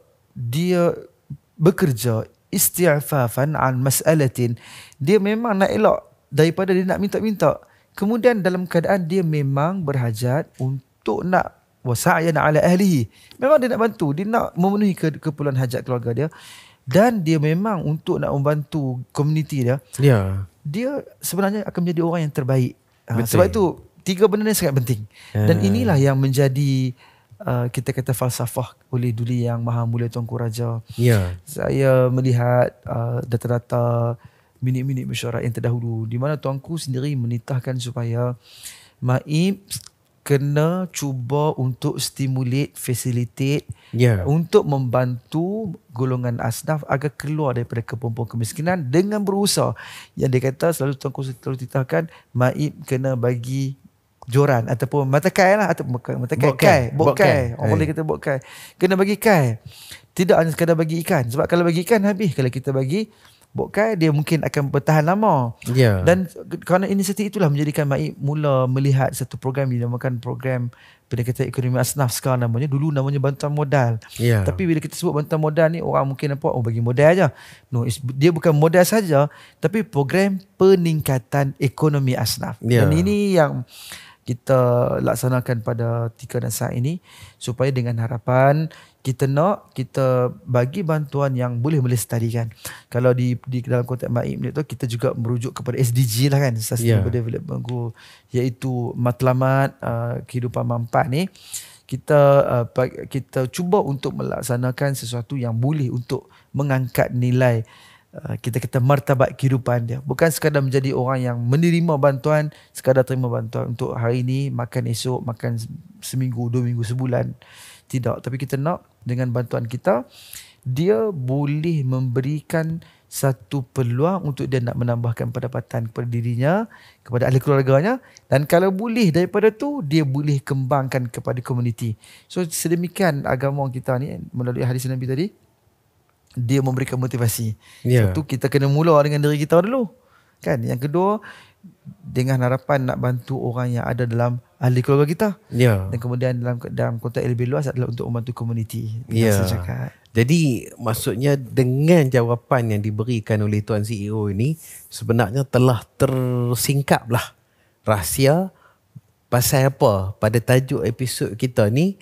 bekerja isti'fafan an mas'alatin, dia memang nak elok daripada dia nak minta-minta, kemudian dalam keadaan dia memang berhajat untuk nak wasa'yan ala ahlihi, memang dia nak bantu, dia nak memenuhi keperluan hajat keluarga dia, dan dia memang untuk nak membantu komuniti dia. Dia sebenarnya akan menjadi orang yang terbaik. Sebab itu 3 benda ni sangat penting. Dan inilah yang menjadi kita kata falsafah oleh Duli Yang Maha Mulia Tuanku Raja. Saya melihat data-data minit-minit mesyuarat yang terdahulu, di mana Tuanku sendiri menitahkan supaya MAIP kena cuba untuk stimulate, facilitate, untuk membantu golongan asnaf agar keluar daripada kepompokan kemiskinan dengan berusaha. Yang dia kata selalu Tuanku selalu titahkan, MAIP kena bagi joran ataupun mata kai lah, atau mata kai, bokai. Orang boleh kata bokai. Kena bagi kai. Tidak hanya sekadar bagi ikan. Sebab kalau bagi ikan habis, kalau kita bagi bokai, dia mungkin akan bertahan lama. Dan kerana inisiatif itulah menjadikan MAIP mula melihat satu program yang dinamakan program pendekatan ekonomi asnaf. Sekarang namanya, dulu namanya bantuan modal. Tapi bila kita sebut bantuan modal ni, orang mungkin nampak bagi modal aja. No, dia bukan modal saja, tapi program peningkatan ekonomi asnaf. Dan ini yang kita laksanakan pada Tika dan Saat ini, supaya dengan harapan kita bagi bantuan yang boleh melestarikan. Kalau di dalam konteks MAIP ni tu, kita juga merujuk kepada SDG lah kan, Sustainable Development Goal, iaitu matlamat kehidupan mampat ni. Kita cuba untuk melaksanakan sesuatu yang boleh untuk mengangkat nilai kita kata martabat kehidupan dia. Bukan sekadar menjadi orang yang menerima bantuan, sekadar terima bantuan untuk hari ini, makan esok, makan seminggu, 2 minggu, sebulan. Tidak. Tapi kita nak dengan bantuan kita, dia boleh memberikan satu peluang untuk dia nak menambahkan pendapatan kepada dirinya, kepada ahli keluarganya, dan kalau boleh daripada tu, dia boleh kembangkan kepada komuniti. So sedemikian agama kita ni melalui hadis Nabi tadi, dia memberikan motivasi. Satu, kita kena mula dengan diri kita dulu, kan? Yang kedua, dengan harapan nak bantu orang yang ada dalam ahli keluarga kita. Dan kemudian dalam konteks lebih luas adalah untuk membantu komuniti. Jadi maksudnya dengan jawapan yang diberikan oleh Tuan CEO ini, sebenarnya telah tersingkaplah rahsia pasal apa? Pada tajuk episod kita ni,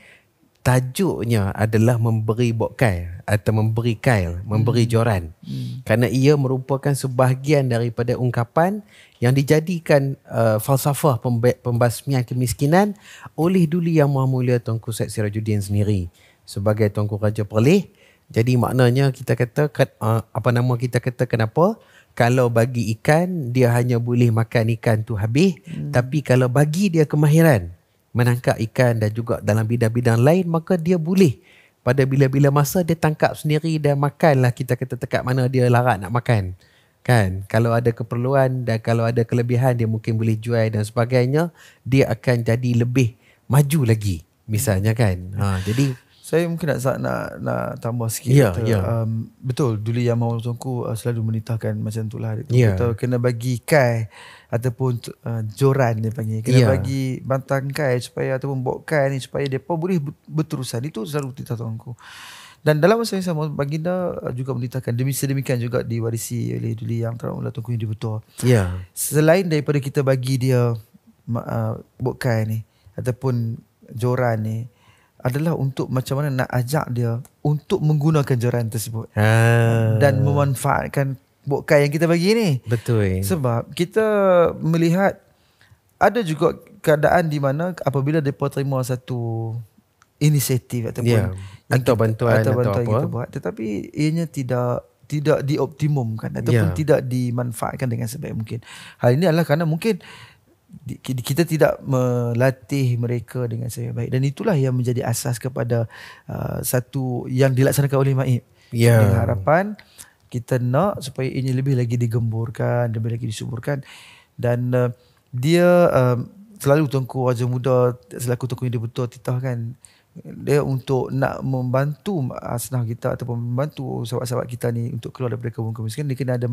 tajuknya adalah memberi bokal atau memberi kail, memberi joran. Kerana ia merupakan sebahagian daripada ungkapan yang dijadikan falsafah pembasmian kemiskinan oleh Duli Yang Maha Mulia Tuanku Syed Sirajuddin sendiri sebagai Tuanku Raja Perlis. Jadi maknanya kita kata kenapa? Kalau bagi ikan, dia hanya boleh makan ikan tu habis. Tapi kalau bagi dia kemahiran menangkap ikan dan juga dalam bidang-bidang lain, maka dia boleh pada bila-bila masa dia tangkap sendiri dan makanlah, kita kata dekat mana dia larat nak makan. Kan? Kalau ada keperluan dan kalau ada kelebihan, dia mungkin boleh jual dan sebagainya. Dia akan jadi lebih maju lagi. Misalnya kan. Jadi saya mungkin nak tambah sikit. Betul, Duli Yang Maha Tuanku selalu menitahkan macam itulah. Kita kena bagi kai ataupun joran dia panggil. Kena bagi bantang kai supaya ataupun bok kai ni supaya depa boleh berterusan. Itu selalu titah Tuanku. Dan dalam masa yang sama, baginda juga menitahkan sedemikian juga diwarisi oleh Duli Yang Teramat Mulia Tuanku Yang Dipertua. Selain daripada kita bagi dia bok kai ni ataupun joran ni, adalah untuk macam mana nak ajak dia untuk menggunakan joran tersebut dan memanfaatkan bokal yang kita bagi ni. Betul. Sebab kita melihat ada juga keadaan di mana apabila mereka terima satu inisiatif ataupun atau bantuan atau apa kita buat, tetapi ianya tidak dioptimumkan ataupun tidak dimanfaatkan dengan sebaik mungkin. Hal ini adalah kerana mungkin kita tidak melatih mereka dengan sebaik, dan itulah yang menjadi asas kepada satu yang dilaksanakan oleh MAIP. Dengan harapan kita nak supaya ini lebih lagi digemburkan, lebih lagi disuburkan. Dan dia selalu Tuanku Raja Muda selaku Tuanku Yang Dipertua titahkan dia untuk nak membantu asnaf kita ataupun membantu sahabat-sahabat kita ni untuk keluar daripada kemiskinan. Dia kena ada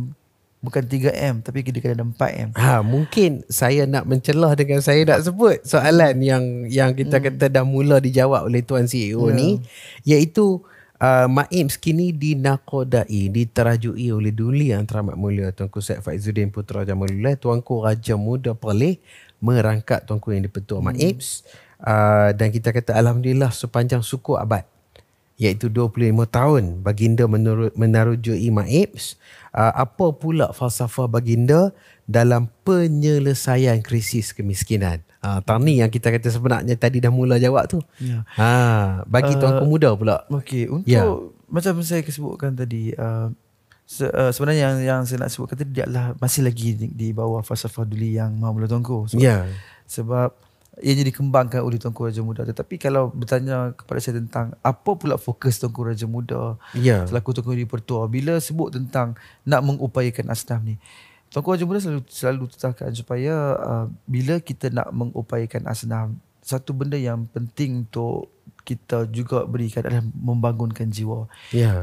bukan 3M tapi dia kena ada 4M. Mungkin saya nak mencelah dengan saya nak sebut soalan yang kita kata dah mula dijawab oleh Tuan CEO ni, iaitu MAIP kini dinakodai, diterajui oleh Duli Yang Teramat Mulia Tuanku Syed Faizuddin Putra Jamalullah, Tuanku Raja Muda Perlis, merangkap Tuanku Yang Dipertua MAIP. Dan kita kata alhamdulillah sepanjang suku abad, iaitu 25 tahun baginda menarujui MAIP. Apa pula falsafah baginda dalam penyelesaian krisis kemiskinan? Ni yang kita kata sebenarnya tadi dah mula jawab tu. Bagi Tuanku Muda pula. Okey, untuk macam saya sebutkan tadi, sebenarnya yang saya nak sebutkan tadi dia adalah masih lagi di bawah falsafah Duli Yang Maha Mulia Tuanku. Sebab ianya dikembangkan oleh Tuanku Raja Muda. Tetapi kalau bertanya kepada saya tentang apa pula fokus Tuanku Raja Muda selaku Tuanku Yang Dipertua bila sebut tentang nak mengupayakan asnaf ni, Tuanku Raja Muda selalu tetapkan supaya bila kita nak mengupayakan asnaf, satu benda yang penting untuk kita juga berikan adalah membangunkan jiwa.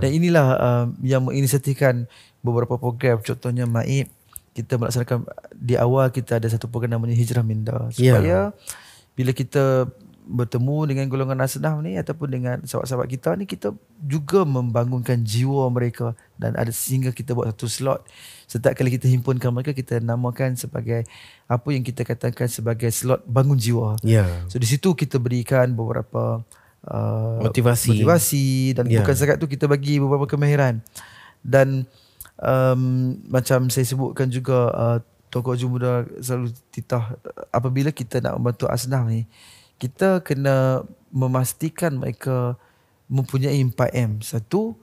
Dan inilah yang menginisiatifkan beberapa program. Contohnya MAIP, kita melaksanakan di awal kita ada satu program namanya Hijrah Minda, supaya bila kita bertemu dengan golongan asnaf ni ataupun dengan sahabat-sahabat kita ni, kita juga membangunkan jiwa mereka. Dan ada sehingga kita buat satu slot, setiap kali kita himpunkan mereka, kita namakan sebagai apa yang kita katakan sebagai slot bangun jiwa. So di situ kita berikan beberapa motivasi dan bukan setakat tu, kita bagi beberapa kemahiran. Dan macam saya sebutkan juga, Tuanku Raja Muda selalu titah apabila kita nak membantu asnaf ni, kita kena memastikan mereka mempunyai 4M. Satu,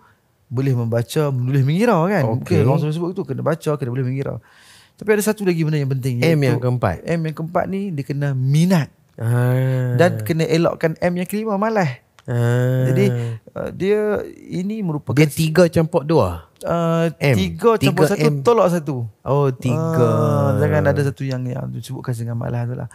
boleh membaca, menulis, mengira kan. Mungkin orang selalu sebut itu, kena baca, kena boleh mengira. Tapi ada satu lagi benda yang penting, M yang keempat. M yang keempat ni dia kena minat. Dan kena elokkan M yang kelima, malas. Jadi dia ini merupakan dia 3 campur 2. 3 campur 1 tolak 1. 3. Jangan ada satu yang disebutkan dengan malas tu lah.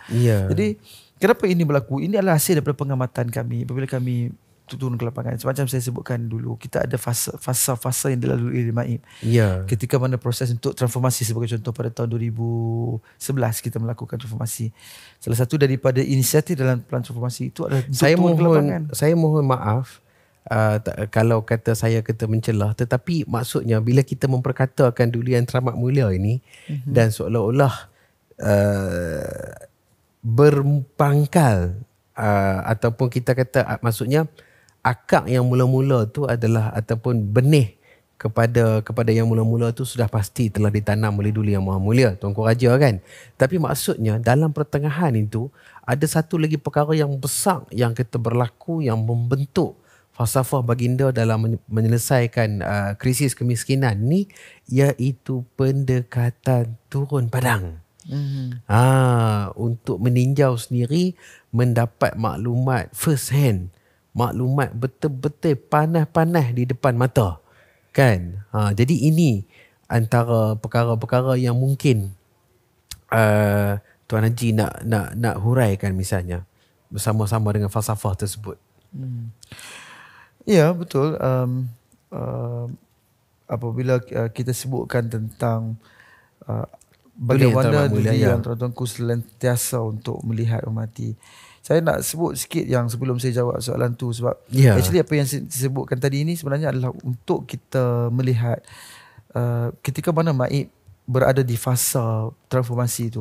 Jadi kenapa ini berlaku? Ini adalah hasil daripada pengamatan kami apabila kami turun ke lapangan. Semacam saya sebutkan dulu, kita ada fasa-fasa yang dilalui oleh MAIP. Ketika mana proses untuk transformasi, sebagai contoh pada tahun 2011 kita melakukan transformasi. Salah satu daripada inisiatif dalam pelan transformasi itu adalah turun ke lapangan. Saya mohon maaf kalau kata saya kata mencelah, tetapi maksudnya bila kita memperkatakan Duli Yang Teramat Mulia ini dan seolah-olah berpangkal ataupun kita kata maksudnya akar yang mula-mula tu adalah ataupun benih kepada yang mula-mula tu sudah pasti telah ditanam oleh Duli Yang Maha Mulia, Tuanku Raja kan. Tapi maksudnya dalam pertengahan itu ada satu lagi perkara yang besar yang kita berlaku yang membentuk falsafah baginda dalam menyelesaikan krisis kemiskinan ni, iaitu pendekatan turun padang. Untuk meninjau sendiri, mendapat maklumat first hand, maklumat betul-betul panas-panas di depan mata. Kan? Jadi ini antara perkara-perkara yang mungkin Tuan Haji nak huraikan misalnya bersama-sama dengan falsafah tersebut. Ya, betul. Apabila kita sebutkan tentang bagaimana Duli yang tuan-tuanku sentiasa untuk melihat umati. Saya nak sebut sikit yang sebelum saya jawab soalan tu, sebab actually apa yang saya sebutkan tadi ini sebenarnya adalah untuk kita melihat ketika mana Maib berada di fasa transformasi tu.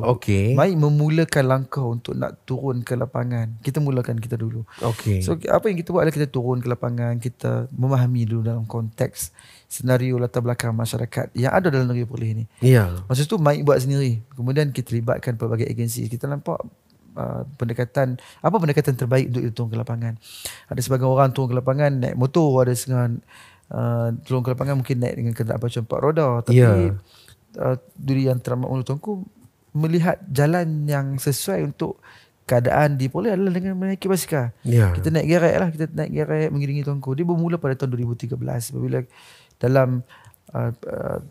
Maib memulakan langkah untuk nak turun ke lapangan. Kita mulakan kita dulu. So apa yang kita buat adalah kita turun ke lapangan, kita memahami dulu dalam konteks senario latar belakang masyarakat yang ada dalam negeri Perlis ni. Masa tu Maib buat sendiri. Kemudian kita libatkan pelbagai agensi. Kita nampak pendekatan terbaik untuk turun ke lapangan. Ada sebagian orang turun ke lapangan naik motor, ada sebagian turun ke lapangan mungkin naik dengan kenderaan pacuan 4 roda, tapi Duli Yang Teramat Mulia Tuanku melihat jalan yang sesuai untuk keadaan di Perlis adalah dengan menaiki basikal. Kita naik gerek lah, kita naik gerek mengiringi Tuanku. Dia bermula pada tahun 2013 apabila dalam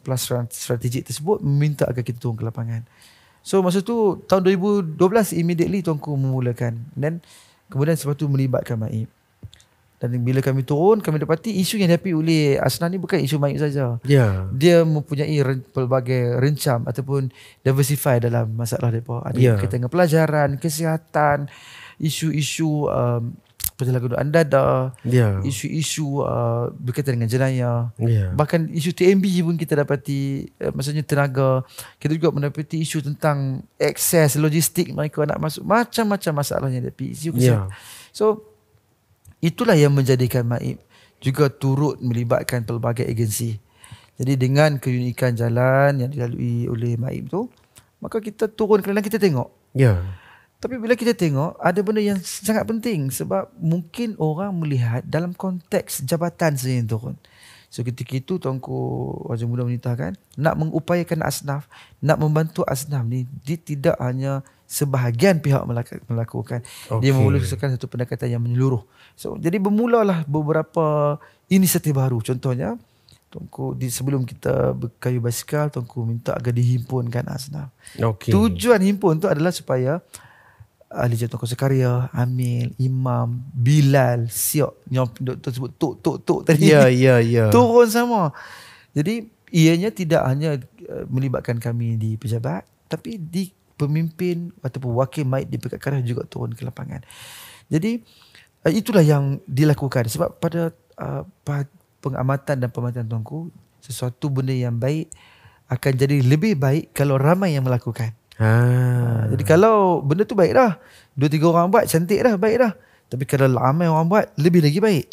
plus strategik tersebut meminta agar kita turun ke lapangan. So masa tu tahun 2012 immediately Tuanku memulakan, dan kemudian selepas tu melibatkan Maib. Dan bila kami turun, kami dapati isu yang dihadapi oleh Asnaf ni bukan isu Maib saja. Dia mempunyai pelbagai rencam ataupun diversify dalam masalah mereka. Ada berkaitan dengan pelajaran, kesihatan, isu-isu penyalahgunaan dada, isu-isu berkaitan dengan jenayah, bahkan isu TMB pun kita dapati, maksudnya tenaga. Kita juga mendapati isu tentang akses logistik mereka nak masuk, macam-macam masalah yang dihadapi, isu kesihatan. So itulah yang menjadikan Maib juga turut melibatkan pelbagai agensi. Jadi dengan keunikan jalan yang dilalui oleh Maib tu, maka kita turun ke dalam, kita tengok. Tapi bila kita tengok, ada benda yang sangat penting, sebab mungkin orang melihat dalam konteks jabatan saja yang turun. So ketika itu Tuanku Raja Muda menitahkan nak mengupayakan Asnaf, nak membantu Asnaf ni, dia tidak hanya sebahagian pihak melakukan. Dia memulakan satu pendekatan yang menyeluruh. So jadi bermulalah beberapa inisiatif baru. Contohnya Tuanku sebelum kita berkayu basikal, Tuanku minta agar dihimpunkan Asnaf. Tujuan himpun tu adalah supaya ahli jabatan kuasa karya, Amil, Imam, Bilal, Siok, yang doktor sebut tok tadi. Turun sama. Jadi ianya tidak hanya melibatkan kami di pejabat, tapi di pemimpin ataupun wakil Maib di Pekat Karya juga turun ke lapangan. Jadi itulah yang dilakukan, sebab pada pengamatan dan pemantauan Tuanku, sesuatu benda yang baik akan jadi lebih baik kalau ramai yang melakukan. Jadi kalau benda tu baik dah, 2-3 orang buat, cantik dah, baik dah. Tapi kalau ramai orang buat, lebih lagi baik.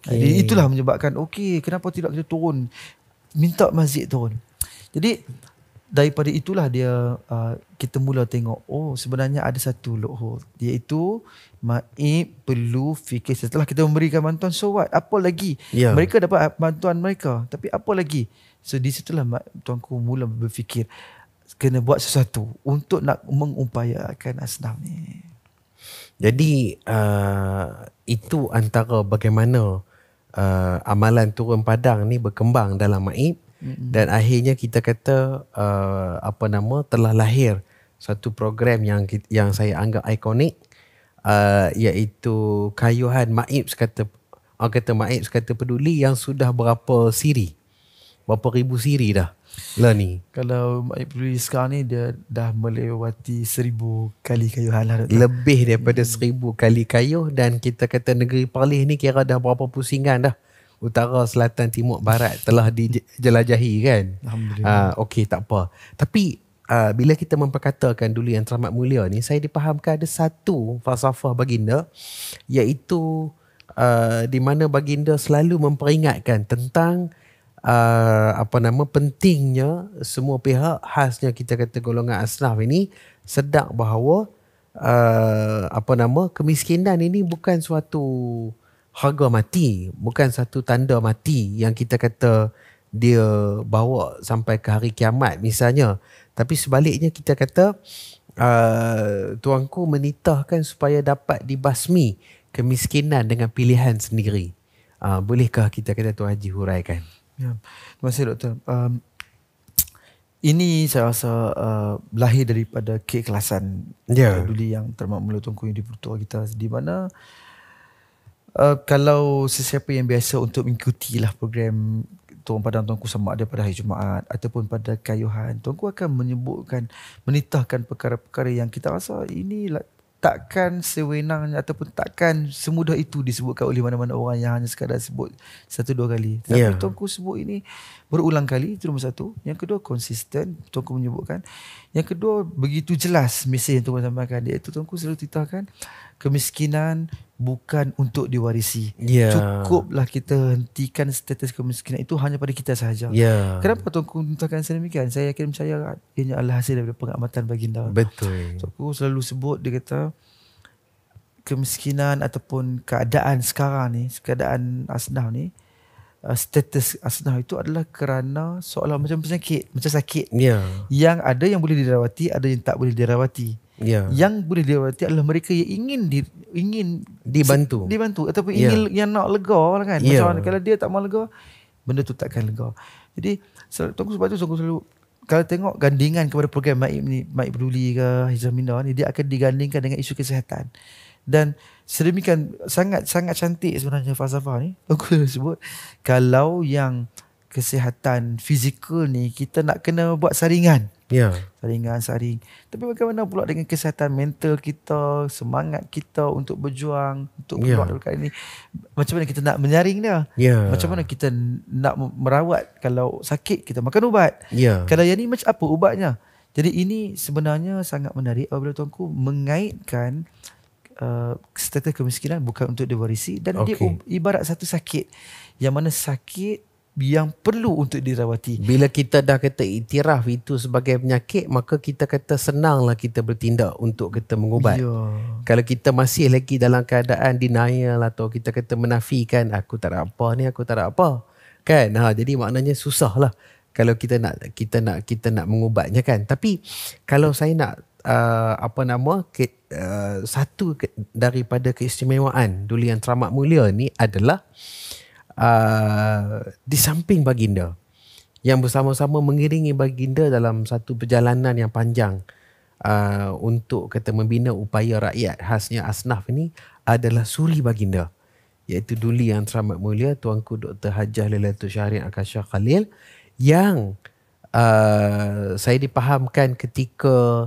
Jadi itulah menyebabkan kenapa tidak kita turun, minta masjid turun. Jadi daripada itulah dia kita mula tengok, sebenarnya ada satu loophole, iaitu Maib perlu fikir setelah kita memberikan bantuan, so what? Apa lagi? Mereka dapat bantuan mereka, tapi apa lagi? So di situlah Tuanku mula berfikir kena buat sesuatu untuk nak mengupayakan Asnaf ni. Jadi itu antara bagaimana amalan turun padang ni berkembang dalam Maib. Dan akhirnya kita kata telah lahir satu program yang saya anggap ikonik, iaitu Kayuhan Maib Sekata Maib Sekata Peduli, yang sudah berapa ribu siri dah lah ni. Kalau Maib Peduli sekarang ni dia dah melewati 1000 kali kayuhan lah. Lebih daripada 1000 kali kayuh, dan kita kata negeri Perlis ni kira dah berapa pusingan dah, utara, selatan, timur, barat telah dijelajahi kan. Alhamdulillah. Okey, tak apa. Tapi bila kita memperkatakan Duli yang teramat mulia ni, saya dipahamkan ada satu falsafah baginda, iaitu di mana baginda selalu memperingatkan tentang pentingnya semua pihak, khasnya kita kata golongan asnaf ini sedar bahawa kemiskinan ini bukan suatu harga mati, bukan satu tanda mati yang kita kata dia bawa sampai ke hari kiamat misalnya. Tapi sebaliknya kita kata tuanku menitahkan supaya dapat dibasmi kemiskinan dengan pilihan sendiri. Bolehkah kita kata Tuan Haji huraikan? Ya. Terima kasih Doktor. Ini saya rasa lahir daripada keikhlasan Duli yang teramat mulia Tuanku yang dipertua kita, di mana kalau sesiapa yang biasa untuk mengikutilah program Tuan Padang Tuanku, sama ada pada hari Jumaat ataupun pada kayuhan, Tuanku akan menitahkan perkara-perkara yang kita rasa ini takkan sewenangnya ataupun takkan semudah itu disebutkan oleh mana-mana orang yang hanya sekadar sebut satu dua kali. Tapi Tuanku sebut ini berulang kali, itu nombor satu. Yang kedua, konsisten, Tuanku menyebutkan. Yang kedua, begitu jelas mesej yang Tuanku sampaikan, iaitu Tuanku selalu titahkan kemiskinan bukan untuk diwarisi. Cukuplah kita hentikan status kemiskinan itu hanya pada kita sahaja. Kenapa Tuanku titahkan sedemikian? Saya yakin percaya ianya adalah hasil daripada pengamatan baginda. Betul. Tuanku selalu sebut, dia kata kemiskinan ataupun keadaan sekarang ni, keadaan asnaf ni, status asnaf itu adalah kerana seolah macam penyakit, macam sakit. Yang ada yang boleh dirawati, ada yang tak boleh dirawati. Yang boleh dirawati adalah mereka yang ingin dibantu ataupun ingin yang nak lega kan. Macam kalau dia tak mau lega, benda tu takkan lega. Jadi Tuanku sebab tu Tuanku selalu, kalau tengok gandingan kepada program Maib ni, Maib Peduli ke Hijrah Minda ni, dia akan digandingkan dengan isu kesihatan. Dan sedemikian sangat cantik sebenarnya falsafah ni. Aku sebut kalau yang kesihatan fizikal ni kita nak kena buat saringan. Saring. Tapi bagaimana pula dengan kesihatan mental kita, semangat kita untuk berjuang, untuk keluar dari perkara ini? Macam mana kita nak menyaring dia? Macam mana kita nak merawat? Kalau sakit kita makan ubat. Kalau yang ni macam apa ubatnya? Jadi ini sebenarnya sangat menarik apabila Tuanku mengaitkan status kemiskinan bukan untuk diwarisi, dan dia ibarat satu sakit, yang mana sakit yang perlu untuk dirawati. Bila kita dah kata iktiraf itu sebagai penyakit, maka kita kata senanglah kita bertindak untuk kita mengubat. Kalau kita masih lagi dalam keadaan denial atau kita kata menafikan, aku tak ada apa ni, aku tak ada apa, kan? Jadi maknanya susahlah kalau kita nak mengubatnya kan. Tapi kalau saya nak satu daripada keistimewaan Duli yang teramat mulia ni adalah di samping baginda yang bersama-sama mengiringi baginda dalam satu perjalanan yang panjang untuk kata membina upaya rakyat khasnya asnaf ini, adalah suri baginda, iaitu Duli yang teramat mulia Tuanku Dr. Hajah Lailatul Syahrin Akasha Khalil, yang saya dipahamkan ketika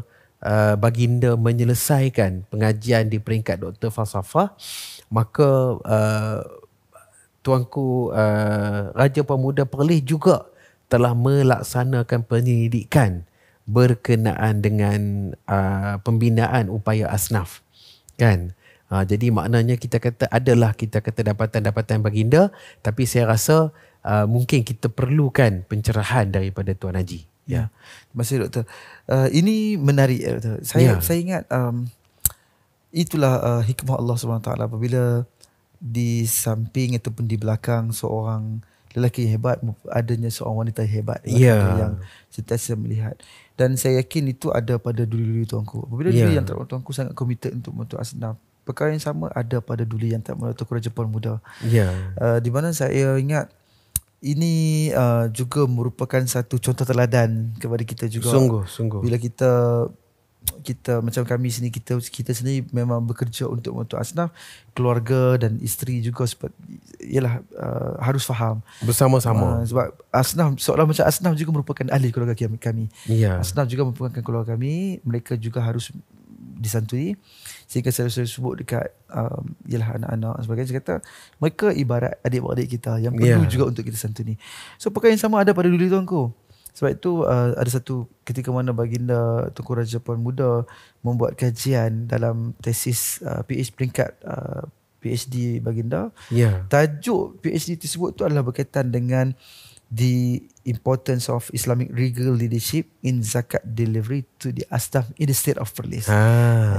baginda menyelesaikan pengajian di peringkat Doktor Falsafah, maka Tuanku Raja Pemuda Perlis juga telah melaksanakan penyelidikan berkenaan dengan pembinaan upaya asnaf, kan? Jadi maknanya kita kata dapatan-dapatan baginda, tapi saya rasa mungkin kita perlukan pencerahan daripada Tuan Haji. Terima kasih Doktor. Ini menarik Doktor. Saya ingat itulah hikmah Allah SWT apabila di samping ataupun di belakang seorang lelaki yang hebat, adanya seorang wanita yang hebat yang sentiasa melihat. Dan saya yakin itu ada pada Duli-Duli Tuanku. Apabila Duli yang teramat Tuanku sangat komited untuk membantu asnaf, perkara yang sama ada pada Duli yang teramat Tuanku Raja Pemuda. Di mana saya ingat ini juga merupakan satu contoh teladan kepada kita juga. Sungguh. Bila kita macam kami sini, kita sendiri memang bekerja untuk asnaf, keluarga dan isteri juga harus faham bersama-sama. Sebab asnaf seolah macam asnaf juga merupakan ahli keluarga kami. Asnaf juga merupakan keluarga kami, mereka juga harus disantui. Sehingga saya sebut dekat anak-anak sebagainya, saya kata mereka ibarat adik-beradik kita yang perlu juga untuk kita santuni. So perkara yang sama ada pada Duli Tuanku. Sebab itu ada satu ketika mana baginda Tunku Raja Puan Muda membuat kajian dalam tesis peringkat PhD baginda. Tajuk PhD tersebut tu adalah berkaitan dengan the importance of Islamic regal leadership in zakat delivery to the asnaf in the state of Perlis.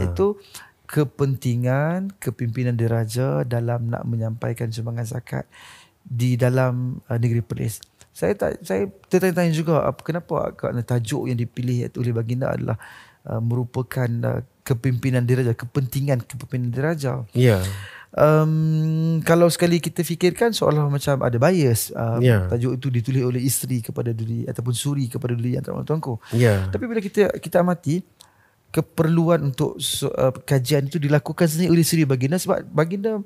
Itu kepentingan kepimpinan diraja dalam nak menyampaikan sumbangan zakat di dalam negeri Perlis. Saya tertanya-tanya juga kenapa kerana tajuk yang dipilih oleh baginda adalah merupakan kepimpinan diraja, kepentingan kepimpinan diraja. Kalau sekali kita fikirkan seolah macam ada bias. Tajuk itu ditulis oleh isteri kepada duli ataupun suri kepada duli yang teramat tuanku. Tapi bila kita amati keperluan untuk kajian itu dilakukan sendiri oleh suri baginda, sebab baginda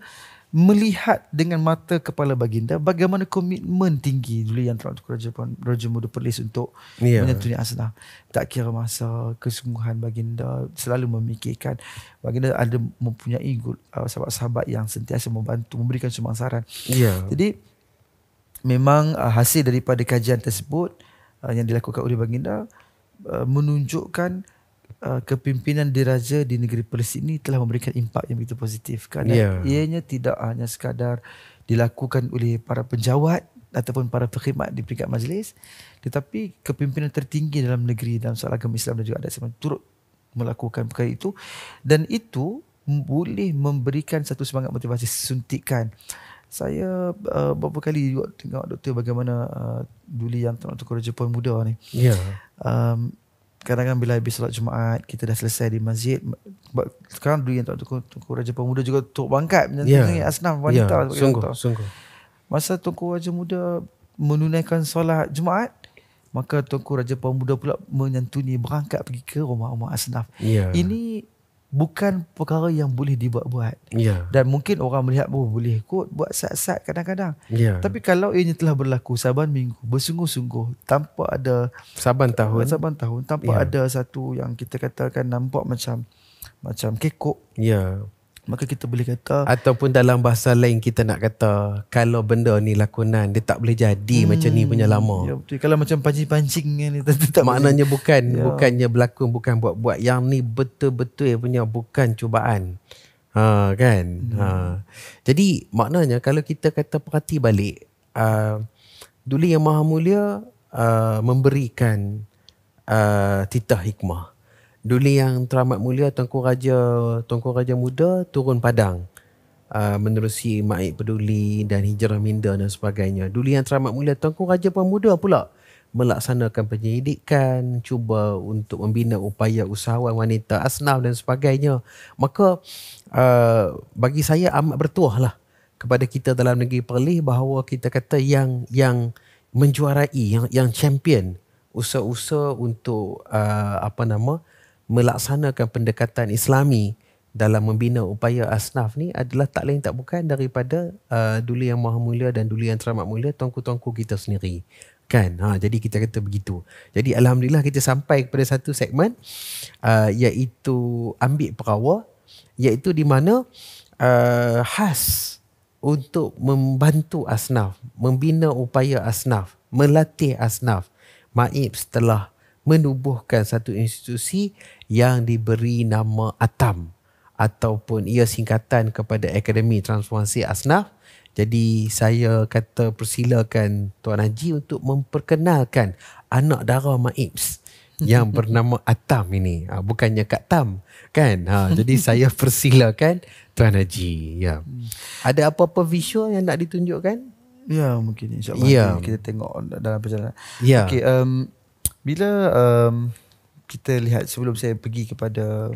melihat dengan mata kepala baginda bagaimana komitmen tinggi dulu yang Tuan Raja Muda Perlis untuk menyantuni asnaf. Tak kira masa, kesungguhan baginda selalu memikirkan. Baginda ada mempunyai sahabat-sahabat yang sentiasa membantu, memberikan sumbangan saran. Jadi memang hasil daripada kajian tersebut yang dilakukan oleh baginda menunjukkan kepimpinan diraja di negeri Perlis ini telah memberikan impak yang begitu positif, kerana ianya tidak hanya sekadar dilakukan oleh para penjawat ataupun para perkhidmat di peringkat majlis, tetapi kepimpinan tertinggi dalam negeri dalam soal agama Islam dan juga adat Islam turut melakukan perkara itu, dan itu boleh memberikan satu semangat motivasi suntikan. Saya beberapa kali juga tengok doktor bagaimana duli yang Tunku Raja Puan Muda ni. Kadang-kadang bila habis solat Jumaat, kita dah selesai di masjid. Sekarang dulu yang Tunku Raja Puan Muda juga turut bangkat menyantuni asnaf wanita. Sungguh. Masa Tunku Raja Muda menunaikan solat Jumaat, maka Tunku Raja Puan Muda pula menyantuni, berangkat pergi ke rumah-rumah asnaf. Ini bukan perkara yang boleh dibuat-buat. Dan mungkin orang melihat boleh kot buat sat-sat kadang-kadang. Tapi kalau ianya telah berlaku saban minggu, bersungguh-sungguh, tanpa ada saban tahun tanpa ada satu yang kita katakan nampak macam kekok, maka kita boleh kata, ataupun dalam bahasa lain kita nak kata, kalau benda ni lakonan dia tak boleh jadi macam ni punya lama. Betul. Kalau macam pancing-pancing ni tak maknanya boleh. Bukannya berlakon, bukan buat-buat. Yang ni betul-betul punya bukan cubaan. Kan? Jadi maknanya kalau kita kata perhati balik, Duli Yang Maha Mulia memberikan titah hikmah. Duli Yang Teramat Mulia Tunku Raja Muda turun padang menerusi Maib Peduli dan Hijrah Minda dan sebagainya. Duli Yang Teramat Mulia Tunku Raja Puan Muda pula melaksanakan penyelidikan, cuba untuk membina upaya usahawan wanita asnaf dan sebagainya. Maka bagi saya amat bertuah lah kepada kita dalam negeri Perlis bahawa kita kata yang menjuarai, yang champion usaha-usaha untuk melaksanakan pendekatan Islami dalam membina upaya asnaf ni adalah tak lain tak bukan daripada Duli Yang Maha Mulia dan Duli Yang Teramat Mulia, tuanku-tuanku kita sendiri. Kan? Jadi kita kata begitu. Jadi alhamdulillah kita sampai kepada satu segmen iaitu ambil perawa, iaitu di mana khas untuk membantu asnaf, membina upaya asnaf, melatih asnaf. Maib telah menubuhkan satu institusi yang diberi nama ATAM, ataupun ia singkatan kepada Akademi Transformasi Asnaf. Jadi saya kata persilakan Tuan Haji untuk memperkenalkan anak dara Maib yang bernama ATAM ini. Bukannya Kak Tam, kan? Jadi saya persilakan Tuan Haji. Ada apa-apa visual yang nak ditunjukkan? Ya, mungkin insyaAllah kita tengok dalam perjalanan. Okey, bila kita lihat, sebelum saya pergi kepada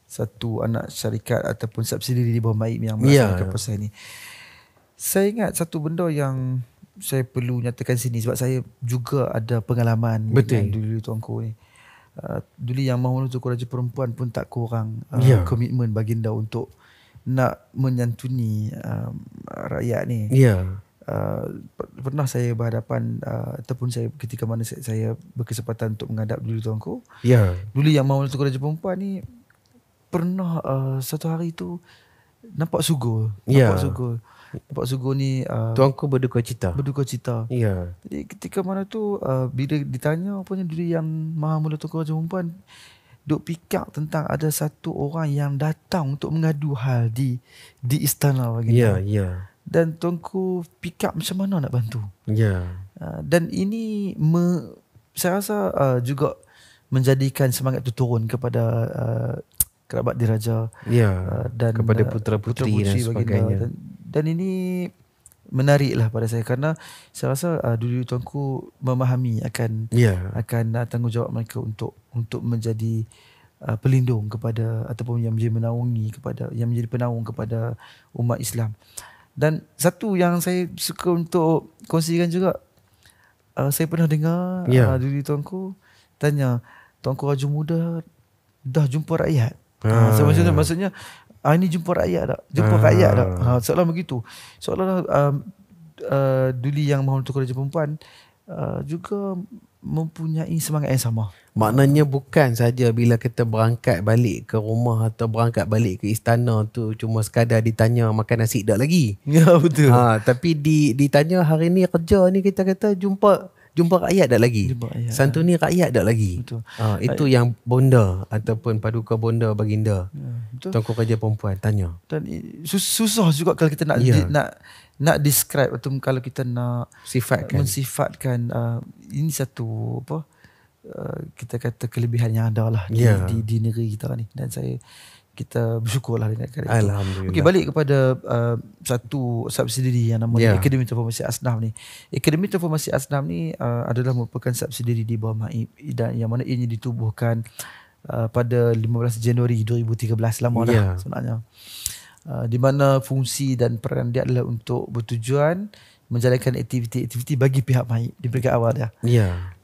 satu anak syarikat ataupun subsidiary di bawah Maib yang melaksanakan proses ini, saya ingat satu benda yang saya perlu nyatakan sini, sebab saya juga ada pengalaman dengan dulu tuanku ni. Duli Yang Maha Mulia Tunku Raja Perempuan pun tak kurang komitmen baginda untuk nak menyantuni rakyat ni. Pernah saya berhadapan ataupun saya ketika mana saya berkesempatan untuk menghadap dulu tuanku. Dulu Yang Maha Mulia Tunku Raja Perempuan ni pernah satu hari tu nampak sugur. Bapak Sugong ni Tuanku berduka cita. berduka cita. Ya. Jadi ketika mana tu bila ditanya apanya diri yang Maha Mulia Tunku Raja Perempuan duk pikir tentang ada satu orang yang datang untuk mengadu hal di istana baginda. Ya. Dan Tuanku fikir macam mana nak bantu. Ya. Dan ini saya rasa juga menjadikan semangat itu turun kepada kerabat diraja dan kepada putera-puteri dan sebagainya. Dan ini menarik lah pada saya kerana saya rasa dulu tuanku memahami akan tanggungjawab mereka untuk menjadi pelindung kepada ataupun yang menjadi menaungi kepada yang menjadi penaung kepada umat Islam. Dan satu yang saya suka untuk kongsikan juga, saya pernah dengar dulu tuanku tanya, Tuanku Raja Muda dah jumpa rakyat. So maksudnya ini jumpa rakyat tak? Jumpa rakyat tak? Seolah begitu. Seolah Duli Yang Maha Tunku Raja Perempuan juga mempunyai semangat yang sama. Maknanya bukan saja bila kita berangkat balik ke rumah atau berangkat balik ke istana tu cuma sekadar ditanya makan nasi dah lagi. Ya, betul. Tapi ditanya hari ni kerja ni kita kata jumpa rakyat dak lagi. Santuni rakyat dak lagi. Betul. Itu yang bonda ataupun paduka bonda baginda. Tuanku Raja Perempuan tanya. Dan susah juga kalau kita nak describe atau kalau kita nak mensifatkan ini satu kita kata kelebihan yang ada lah di negeri kita ni. Dan kita bersyukurlah dengan kali itu. Alhamdulillah. Okey, balik kepada satu subsidiary yang namanya Akademi Transformasi Asnaf ni. Akademi Transformasi Asnaf ni adalah merupakan subsidiary di bawah MAIP dan yang mana ini ditubuhkan pada 15 Januari 2013, lama dah sebenarnya. Di mana fungsi dan peran dia adalah untuk bertujuan menjalankan aktiviti-aktiviti bagi pihak MAIP di peringkat awal dia.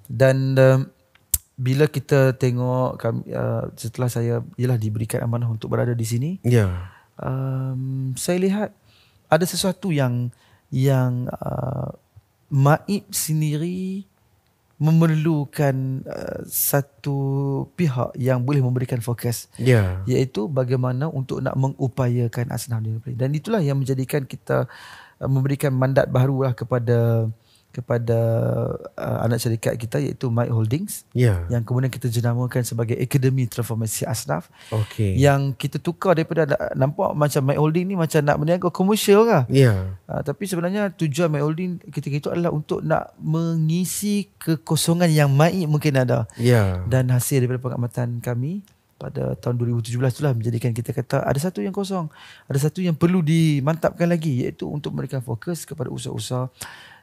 Dan bila kita tengok setelah saya diberikan amanah untuk berada di sini, saya lihat ada sesuatu yang MAIP sendiri memerlukan satu pihak yang boleh memberikan fokus, iaitu bagaimana untuk nak mengupayakan asnaf ni. Dan itulah yang menjadikan kita memberikan mandat barulah kepada anak syarikat kita, iaitu MAIP Holdings, yang kemudian kita jenamakan sebagai Akademi Transformasi Asnaf. Yang kita tukar daripada nampak macam MAIP Holding ni macam nak berniaga komersial lah. Tapi sebenarnya tujuan MAIP Holding ketika itu adalah untuk nak mengisi kekosongan yang MAIP mungkin ada. Dan hasil daripada pengamatan kami pada tahun 2017 itulah menjadikan kita kata ada satu yang kosong, ada satu yang perlu dimantapkan lagi, iaitu untuk memberikan fokus kepada usaha-usaha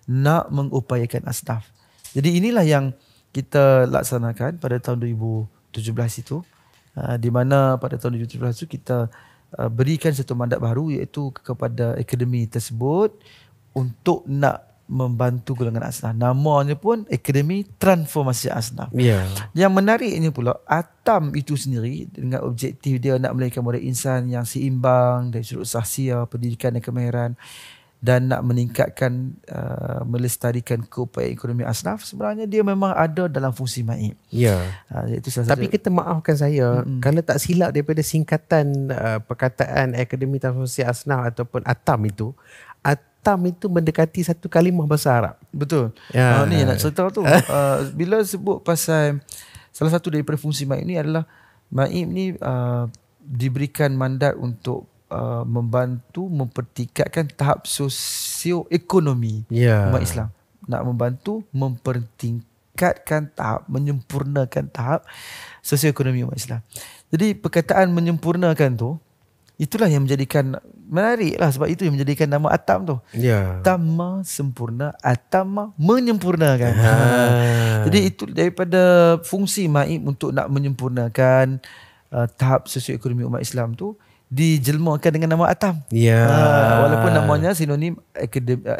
nak mengupayakan asnaf. Jadi inilah yang kita laksanakan pada tahun 2017 itu, di mana pada tahun 2017 itu kita berikan satu mandat baru, iaitu kepada akademi tersebut untuk nak membantu golongan asnaf. Namanya pun Akademi Transformasi Asnaf. Yang menariknya pula, ATAM itu sendiri dengan objektif dia nak melahirkan model insan yang seimbang dari sudut sahsia, pendidikan dan kemahiran, dan nak meningkatkan melestarikan keupayaan ekonomi asnaf. Sebenarnya dia memang ada dalam fungsi MAIP. Tapi kita maafkan saya, kalau tak silap daripada singkatan perkataan Akademi Transformasi Asnaf ataupun ATAM itu mendekati satu kalimah bahasa Arab. Betul. Ni nak cerita tu. Bila sebut pasal salah satu daripada fungsi MAIP ni adalah MAIP ni diberikan mandat untuk membantu mempertingkatkan tahap sosioekonomi umat Islam. Nak membantu mempertingkatkan tahap, menyempurnakan tahap sosioekonomi umat Islam. Jadi perkataan menyempurnakan tu, itulah yang menjadikan menarik lah, sebab itu yang menjadikan nama ATAM tu. Tama sempurna, Atama menyempurnakan. Jadi itu daripada fungsi MAIP untuk nak menyempurnakan tahap sosioekonomi umat Islam tu dijelmakan dengan nama ATAM. Walaupun namanya sinonim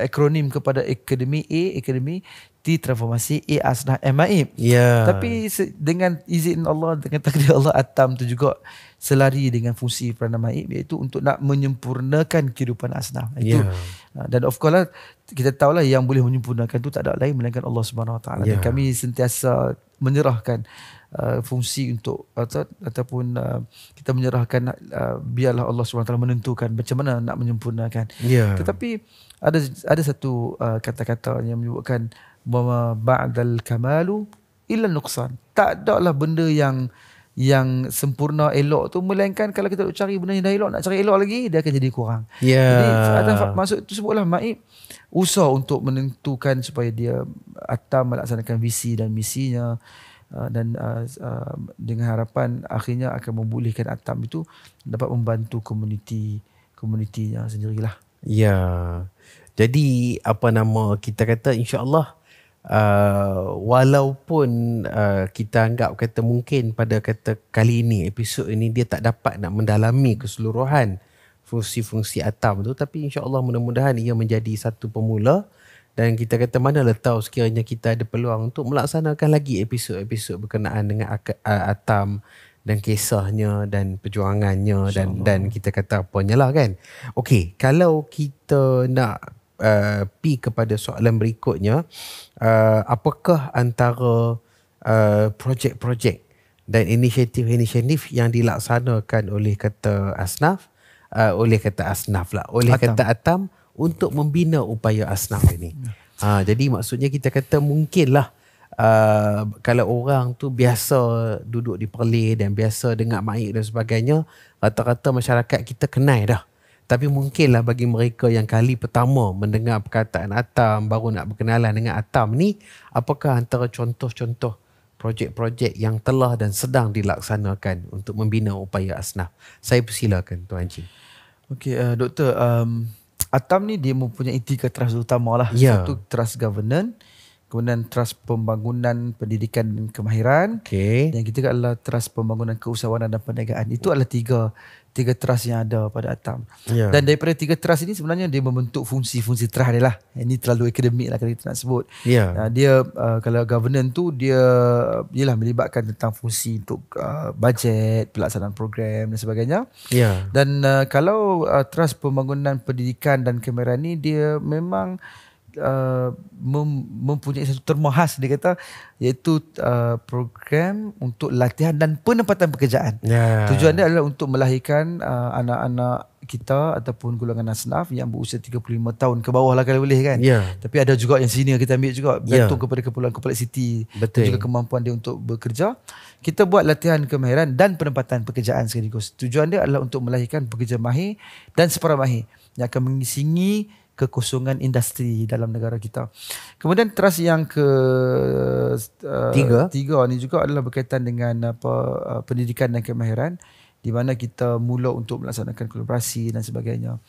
akronim kepada Akademi A, Akademi T Transformasi A Asnaf MAIP. Tapi dengan izin Allah, dengan takdir Allah, ATAM tu juga selari dengan fungsi peranan MAIP, iaitu untuk nak menyempurnakan kehidupan asnaf. Itu. Dan of course lah, kita tahulah yang boleh menyempurnakan tu tak ada lain melainkan Allah Subhanahu Wa Taala. Dan kami sentiasa menyerahkan fungsi untuk ataupun kita menyerahkan, biarlah Allah SWT menentukan macam mana nak menyempurnakan. Tetapi ada satu kata-kata yang menyebutkan bahawa ba'dal kamalu illa nuqsan. Tak ada lah benda yang sempurna elok tu, melainkan kalau kita nak cari benda yang dah elok, nak cari elok lagi, dia akan jadi kurang. Jadi maksud tu sebutlah Maib usaha untuk menentukan supaya dia Atam melaksanakan visi dan misinya, dan dengan harapan akhirnya akan membolehkan Atam itu dapat membantu komunitinya sendirilah. Jadi kita kata insya-Allah, walaupun kita anggap kata mungkin pada kata kali ini, episod ini dia tak dapat nak mendalami keseluruhan fungsi-fungsi Atam tu, tapi insya-Allah mudah-mudahan ia menjadi satu pemula, dan kita kata manalah tahu sekiranya kita ada peluang untuk melaksanakan lagi episod-episod berkenaan dengan Atam dan kisahnya dan perjuangannya, dan kita kata apanya lah kan. Okey, kalau kita nak pi kepada soalan berikutnya, apakah antara projek-projek dan inisiatif-inisiatif yang dilaksanakan oleh kata Atam untuk membina upaya Asnaf ini? Jadi maksudnya kita kata mungkinlah kalau orang tu biasa duduk di Perlis dan biasa dengar Maib dan sebagainya, rata-rata masyarakat kita kenal dah. Tapi mungkinlah bagi mereka yang kali pertama mendengar perkataan Atam, baru nak berkenalan dengan Atam ni, apakah antara contoh-contoh projek-projek yang telah dan sedang dilaksanakan untuk membina upaya Asnaf? Saya persilakan Tuan Haji. Okey, Doktor, Atam ni dia mempunyai 3 trust utama lah. Satu trust governance, kemudian trust pembangunan pendidikan dan kemahiran, dan ketiga adalah trust pembangunan keusahawanan dan perniagaan. Itu adalah tiga trust yang ada pada Atam. Dan daripada 3 trust ini sebenarnya dia membentuk fungsi-fungsi trust dia lah. Ini terlalu akademik lah kalau kita nak sebut. Dia kalau governance tu dia ialah melibatkan tentang fungsi untuk bajet, pelaksanaan program dan sebagainya. Dan kalau trust pembangunan pendidikan dan kemahiran ni, dia memang mempunyai satu terma khas, dia kata, iaitu program untuk latihan dan penempatan pekerjaan. Tujuan dia adalah untuk melahirkan anak-anak kita ataupun golongan Asnaf yang berusia 35 tahun ke bawah lah kalau boleh kan. Tapi ada juga yang senior kita ambil juga, bergantung kepada keperluan kompleksiti dan juga kemampuan dia untuk bekerja. Kita buat latihan kemahiran dan penempatan pekerjaan sekaligus. Tujuan dia adalah untuk melahirkan pekerja mahir dan separa mahir yang akan mengisi kekosongan industri dalam negara kita. Kemudian trust yang tiga ni juga adalah berkaitan dengan pendidikan dan kemahiran, di mana kita mula untuk melaksanakan kolaborasi dan sebagainya.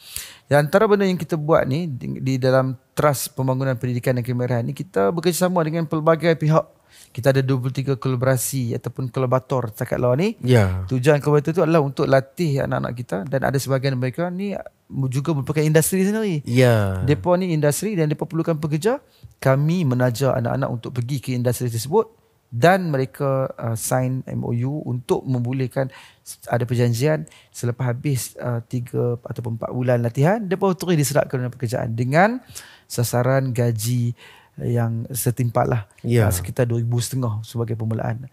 Yang antara benda yang kita buat ni di dalam trust pembangunan pendidikan dan kemahiran ni, kita bekerjasama dengan pelbagai pihak. Kita ada 23 kolaborasi ataupun kolaborator setakat law ni. Tujuan kolaborator tu adalah untuk latih anak-anak kita, dan ada sebahagian mereka ni juga merupakan industri sendiri. Mereka ni industri dan mereka perlukan pekerja. Kami menajar anak-anak untuk pergi ke industri tersebut, dan mereka sign MOU untuk membolehkan ada perjanjian selepas habis 3 ataupun 4 bulan latihan, mereka terus diserahkan dengan pekerjaan dengan sasaran gaji yang setimpal lah, sekitar 2,500 sebagai permulaan.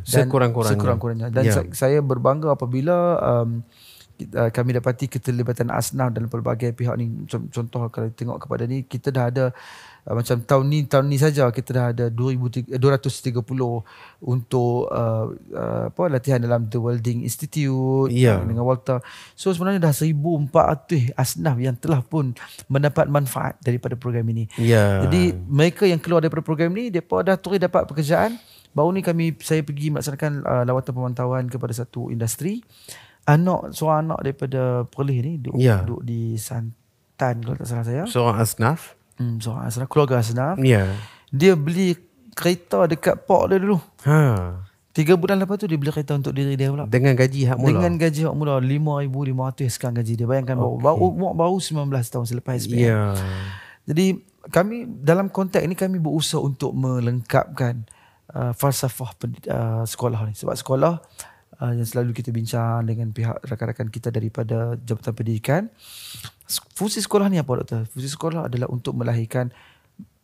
Sekurang-kurangnya. Dan saya berbangga apabila kami dapati keterlibatan Asnaf dalam pelbagai pihak ni. Contoh kalau tengok kepada ni, kita dah ada macam tahun ni saja kita dah ada 230 untuk latihan dalam The Welding Institute dengan Walter. So sebenarnya dah 1,400 Asnaf yang telah pun mendapat manfaat daripada program ini. Jadi mereka yang keluar daripada program ni, mereka dah terus dapat pekerjaan. Baru ni saya pergi melaksanakan lawatan pemantauan kepada satu industri. Seorang anak daripada Perlis ni duduk di Santan kalau tak salah saya. Seorang Asnaf. Seorang Asnaf, keluarga Asnaf. Dia beli kereta dekat port dia dulu. 3 bulan lepas tu dia beli kereta untuk diri dia pula. Dengan gaji hak mula. Dengan gaji hak mula 5,500 sekarang gaji dia. Bayangkan baru 19 tahun selepas SPM. Jadi kami dalam konteks ni kami berusaha untuk melengkapkan falsafah sekolah ni. Sebab sekolah yang selalu kita bincang dengan pihak rakan-rakan kita daripada Jabatan Pendidikan, fungsi sekolah ni apa, Doktor? Fungsi sekolah adalah untuk melahirkan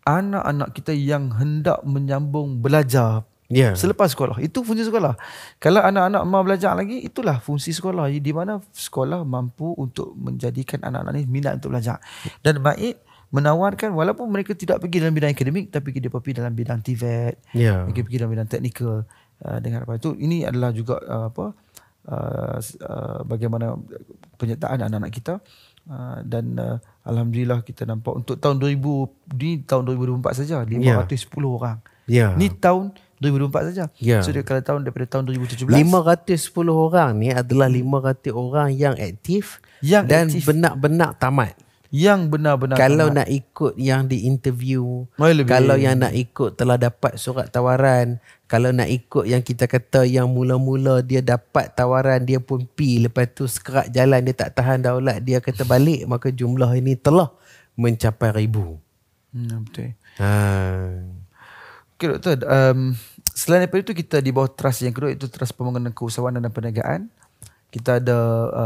anak-anak kita yang hendak menyambung belajar Ya. Selepas sekolah. Itu fungsi sekolah. Kalau anak-anak mau belajar lagi, itulah fungsi sekolah. Di mana sekolah mampu untuk menjadikan anak-anak ni minat untuk belajar. Dan MAIP menawarkan, walaupun mereka tidak pergi dalam bidang akademik, tapi dia pergi dalam bidang TVET, mereka pergi dalam bidang teknikal. Dengan apa itu, ini adalah juga bagaimana penyertaan anak-anak kita. Dan alhamdulillah kita nampak untuk tahun 2000 ni, tahun 2024 saja 510 orang. Ni tahun 2024 saja. So dia kalau tahun daripada tahun 2017, 510 orang ni adalah 500 orang yang aktif dan benar-benar tamat. Yang benar-benar kalau tamat. nak ikut yang di-interview, kalau yang nak ikut telah dapat surat tawaran, kalau nak ikut yang kita kata yang mula-mula dia dapat tawaran, dia pun lepas tu sekerat jalan dia tak tahan daulat, dia kata balik, maka jumlah ini telah mencapai 1000. Betul. Okay, Doktor, selain daripada itu, kita di bawah trust yang kedua, iaitu Trust Pembangunan Keusahawanan dan Perniagaan. Kita ada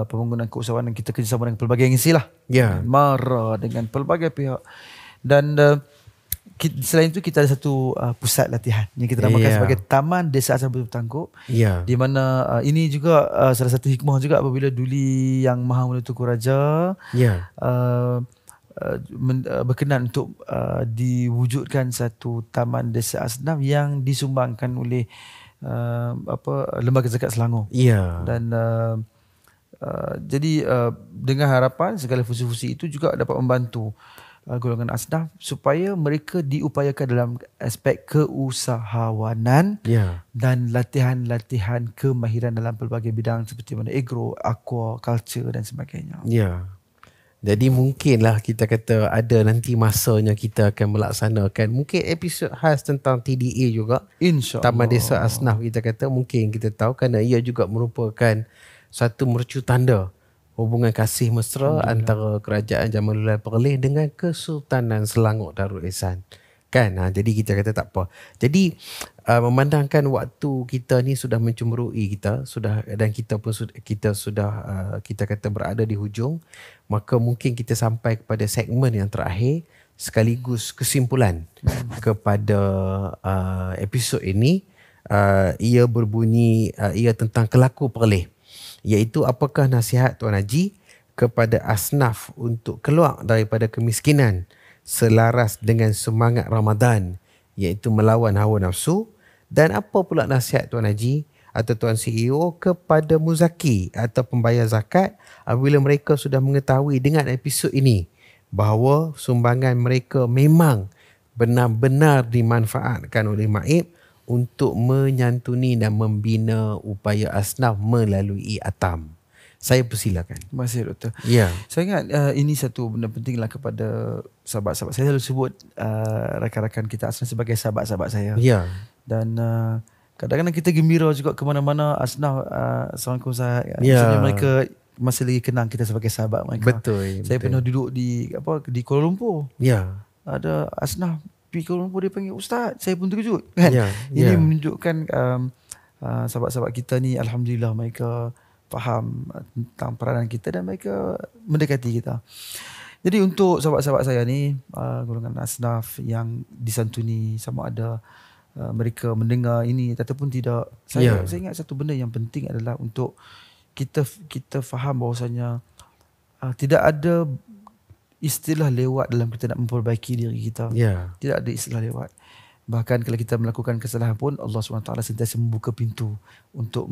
pembangunan keusahawanan, kita kerjasama dengan pelbagai agensi lah. MARA, dengan pelbagai pihak. Dan selain itu, kita ada satu pusat latihan yang kita namakan sebagai Taman Desa Asnaf Bertanggup. Di mana ini juga salah satu hikmah juga apabila Duli Yang Maha Mulia Tuku Raja berkenan untuk diwujudkan satu Taman Desa Asnaf yang disumbangkan oleh Lembaga Zakat Selangor. Dan jadi dengan harapan segala fungsi-fungsi itu juga dapat membantu golongan asnaf supaya mereka diupayakan dalam aspek keusahawanan dan latihan-latihan kemahiran dalam pelbagai bidang seperti mana agro, aqua, culture dan sebagainya. Jadi mungkinlah kita kata ada nanti masanya kita akan melaksanakan mungkin episod khas tentang TDA juga. InsyaAllah. Taman Desa Asnaf kita kata, mungkin kita tahu kerana ia juga merupakan satu mercu tanda hubungan kasih mesra antara Kerajaan Jamaluddin Perlis dengan Kesultanan Selangor Darul Ihsan. Kan? Jadi kita kata tak apa. Jadi memandangkan waktu kita ni sudah mencemburui kita, dan kita pun kita kata berada di hujung, maka mungkin kita sampai kepada segmen yang terakhir sekaligus kesimpulan kepada episod ini. Ia berbunyi ia tentang kelaku Perlis, iaitu apakah nasihat Tuan Haji kepada asnaf untuk keluar daripada kemiskinan selaras dengan semangat Ramadan, iaitu melawan hawa nafsu, dan apa pula nasihat Tuan Haji atau Tuan CEO kepada muzaki atau pembayar zakat apabila mereka sudah mengetahui dengan episod ini bahawa sumbangan mereka memang benar-benar dimanfaatkan oleh MAIP untuk menyantuni dan membina upaya asnaf melalui ATAM. Saya persilakan. Terima kasih, Doktor. Saya ingat ini satu benda penting lah kepada sahabat-sahabat. Saya selalu sebut rakan-rakan kita asnaf sebagai sahabat-sahabat saya. Dan kadang-kadang kita gembira juga ke mana-mana asnaf. Assalamualaikum Ustaz. Maksudnya mereka masih lagi kenang kita sebagai sahabat mereka. Saya pernah duduk di Kuala Lumpur. Ada asnaf pergi Kuala Lumpur, dia panggil Ustaz. Saya pun terkejut. Kan? Ini menunjukkan sahabat-sahabat kita ni, alhamdulillah mereka faham tentang peranan kita dan mereka mendekati kita. Jadi untuk sahabat-sahabat saya ni, golongan asnaf yang disantuni, sama ada mereka mendengar ini ataupun tidak, saya ingat satu benda yang penting adalah untuk kita faham bahawasanya tidak ada istilah lewat dalam kita nak memperbaiki diri kita. Tidak ada istilah lewat. Bahkan kalau kita melakukan kesalahan pun, Allah SWT sentiasa membuka pintu untuk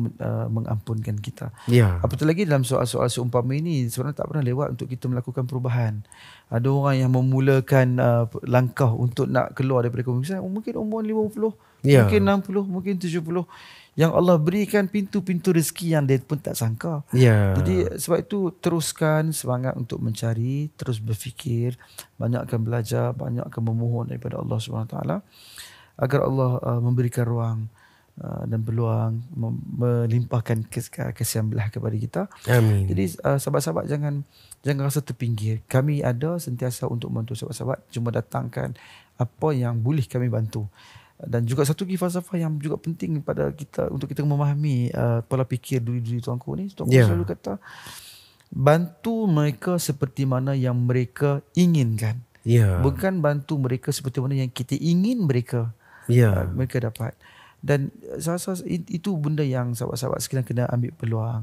mengampunkan kita. Apatah lagi dalam soal-soal seumpama ini, sebenarnya tak pernah lewat untuk kita melakukan perubahan. Ada orang yang memulakan langkah untuk nak keluar daripada kemiskinan, mungkin umur 50, mungkin 60, mungkin 70. Yang Allah berikan pintu-pintu rezeki yang dia pun tak sangka. Jadi sebab itu teruskan semangat untuk mencari, terus berfikir, banyakkan belajar, banyakkan memohon daripada Allah SWT agar Allah memberikan ruang dan peluang, melimpahkan kasihan belah kepada kita. Amin. Jadi sahabat-sahabat jangan rasa terpinggir. Kami ada sentiasa untuk membantu sahabat-sahabat, cuma datangkan apa yang boleh kami bantu. Dan juga satu lagi falsafah yang juga penting pada kita untuk kita memahami pola fikir duri-duri tuanku ni. Tuanku selalu kata, bantu mereka seperti mana yang mereka inginkan. Bukan bantu mereka seperti mana yang kita ingin mereka mereka dapat. Dan saya rasa itu benda yang sahabat-sahabat sekalian kena ambil peluang.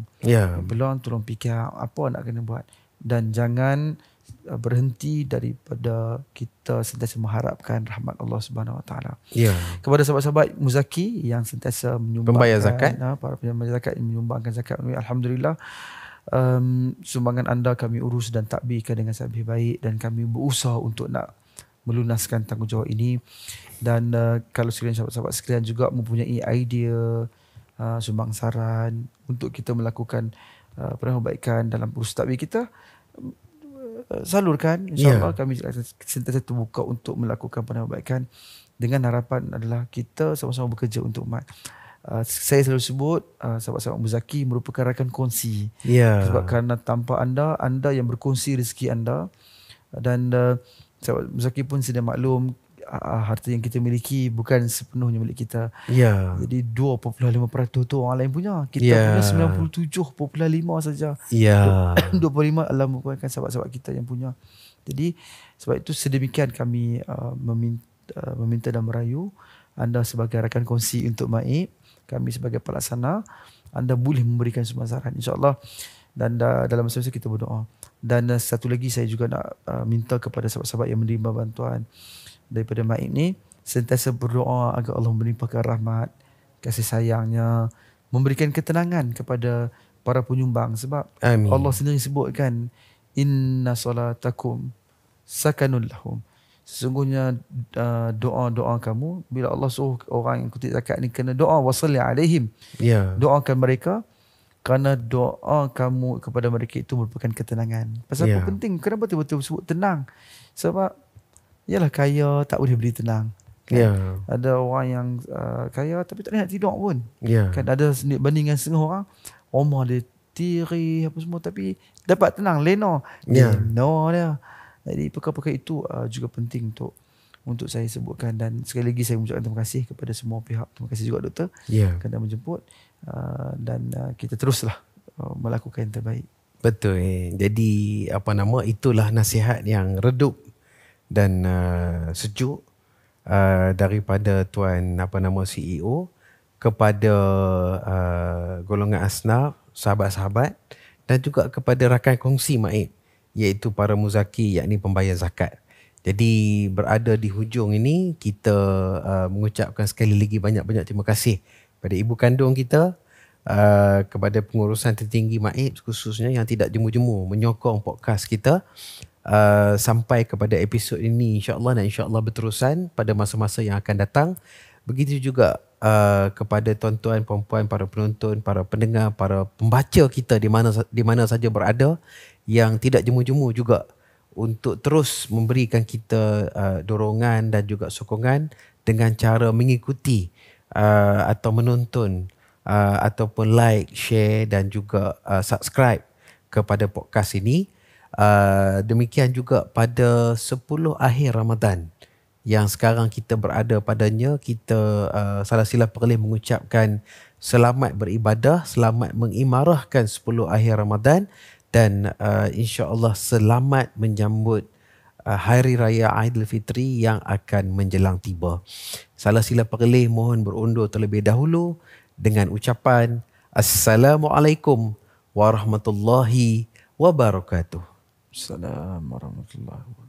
Peluang, tolong fikir apa nak kena buat. Dan jangan berhenti daripada kita sentiasa mengharapkan rahmat Allah Subhanahu Wa Taala. Kepada sahabat-sahabat Muzaki yang sentiasa menyumbangkan, pembayar zakat, para pembayar zakat yang menyumbangkan zakat, alhamdulillah, sumbangan anda kami urus dan takbirkan dengan sangat baik, dan kami berusaha untuk nak melunaskan tanggungjawab ini. Dan kalau sekalian sahabat-sahabat sekalian juga mempunyai idea, sumbang saran untuk kita melakukan penambahbaikan dalam urus takbir kita, salurkan, insyaAllah kami sentiasa terbuka untuk melakukan penambahbaikan, dengan harapan adalah kita sama-sama bekerja untuk umat. Saya selalu sebut sahabat-sahabat Muzaki merupakan rakan kongsi. Sebab kerana tanpa anda yang berkongsi rezeki anda, dan sahabat Muzaki pun sedia maklum, harta yang kita miliki bukan sepenuhnya milik kita. Jadi 2.5% tu orang lain punya. Kita punya 97.5 saja. 25 adalah merupakan sahabat-sahabat kita yang punya. Jadi sebab itu sedemikian kami meminta dan merayu anda sebagai rakan kongsi untuk Maib, kami sebagai pelaksana, anda boleh memberikan sumbangan saran, insyaAllah. Dan dalam masa kita berdoa. Dan satu lagi saya juga nak minta kepada sahabat-sahabat yang menerima bantuan daripada Maib ni, sentiasa berdoa agar Allah melimpahkan rahmat, kasih sayangnya, memberikan ketenangan kepada para penyumbang. Sebab Amin. Allah sendiri sebutkan, inna salatakum sakanul lahum. Sesungguhnya doa-doa kamu, bila Allah suruh orang yang kutip zakat ni kena doa, wasalli alaihim, doakan mereka, kerana doa kamu kepada mereka itu merupakan ketenangan. Pasal apa penting? Kenapa betul-betul sebut tenang? Sebab yalah, kaya tak boleh beri tenang kan? Ada orang yang kaya tapi tak nak tidur pun kan? Ada bandingan setengah orang, rumah dia tiri apa semua tapi dapat tenang, leno dia. Jadi perkara-perkara itu juga penting untuk saya sebutkan. Dan sekali lagi saya mengucapkan terima kasih kepada semua pihak. Terima kasih juga doktor kerana menjemput, dan kita teruslah melakukan yang terbaik. Betul. Jadi itulah nasihat yang redup dan sejuk daripada Tuan CEO kepada golongan asnaf, sahabat-sahabat, dan juga kepada rakan kongsi Maib, iaitu para muzaki, yakni pembayar zakat. Jadi berada di hujung ini, kita mengucapkan sekali lagi banyak-banyak terima kasih pada ibu kandung kita, kepada pengurusan tertinggi Maib khususnya yang tidak jemu-jemu menyokong podcast kita sampai kepada episod ini, insyaAllah, dan insyaAllah berterusan pada masa-masa yang akan datang. Begitu juga kepada tuan-tuan, puan-puan, para penonton, para pendengar, para pembaca kita di mana saja berada, yang tidak jemu-jemu juga untuk terus memberikan kita dorongan dan juga sokongan dengan cara mengikuti atau menonton ataupun like, share dan juga subscribe kepada podcast ini. Demikian juga pada 10 akhir Ramadan yang sekarang kita berada padanya, kita salah silap perlih mengucapkan selamat beribadah, selamat mengimarahkan 10 akhir Ramadan, dan insya-Allah selamat menyambut Hari Raya Aidilfitri yang akan menjelang tiba. Salah silap perlih mohon berundur terlebih dahulu dengan ucapan Assalamualaikum warahmatullahi wabarakatuh. Assalamualaikum warahmatullahi wabarakatuh.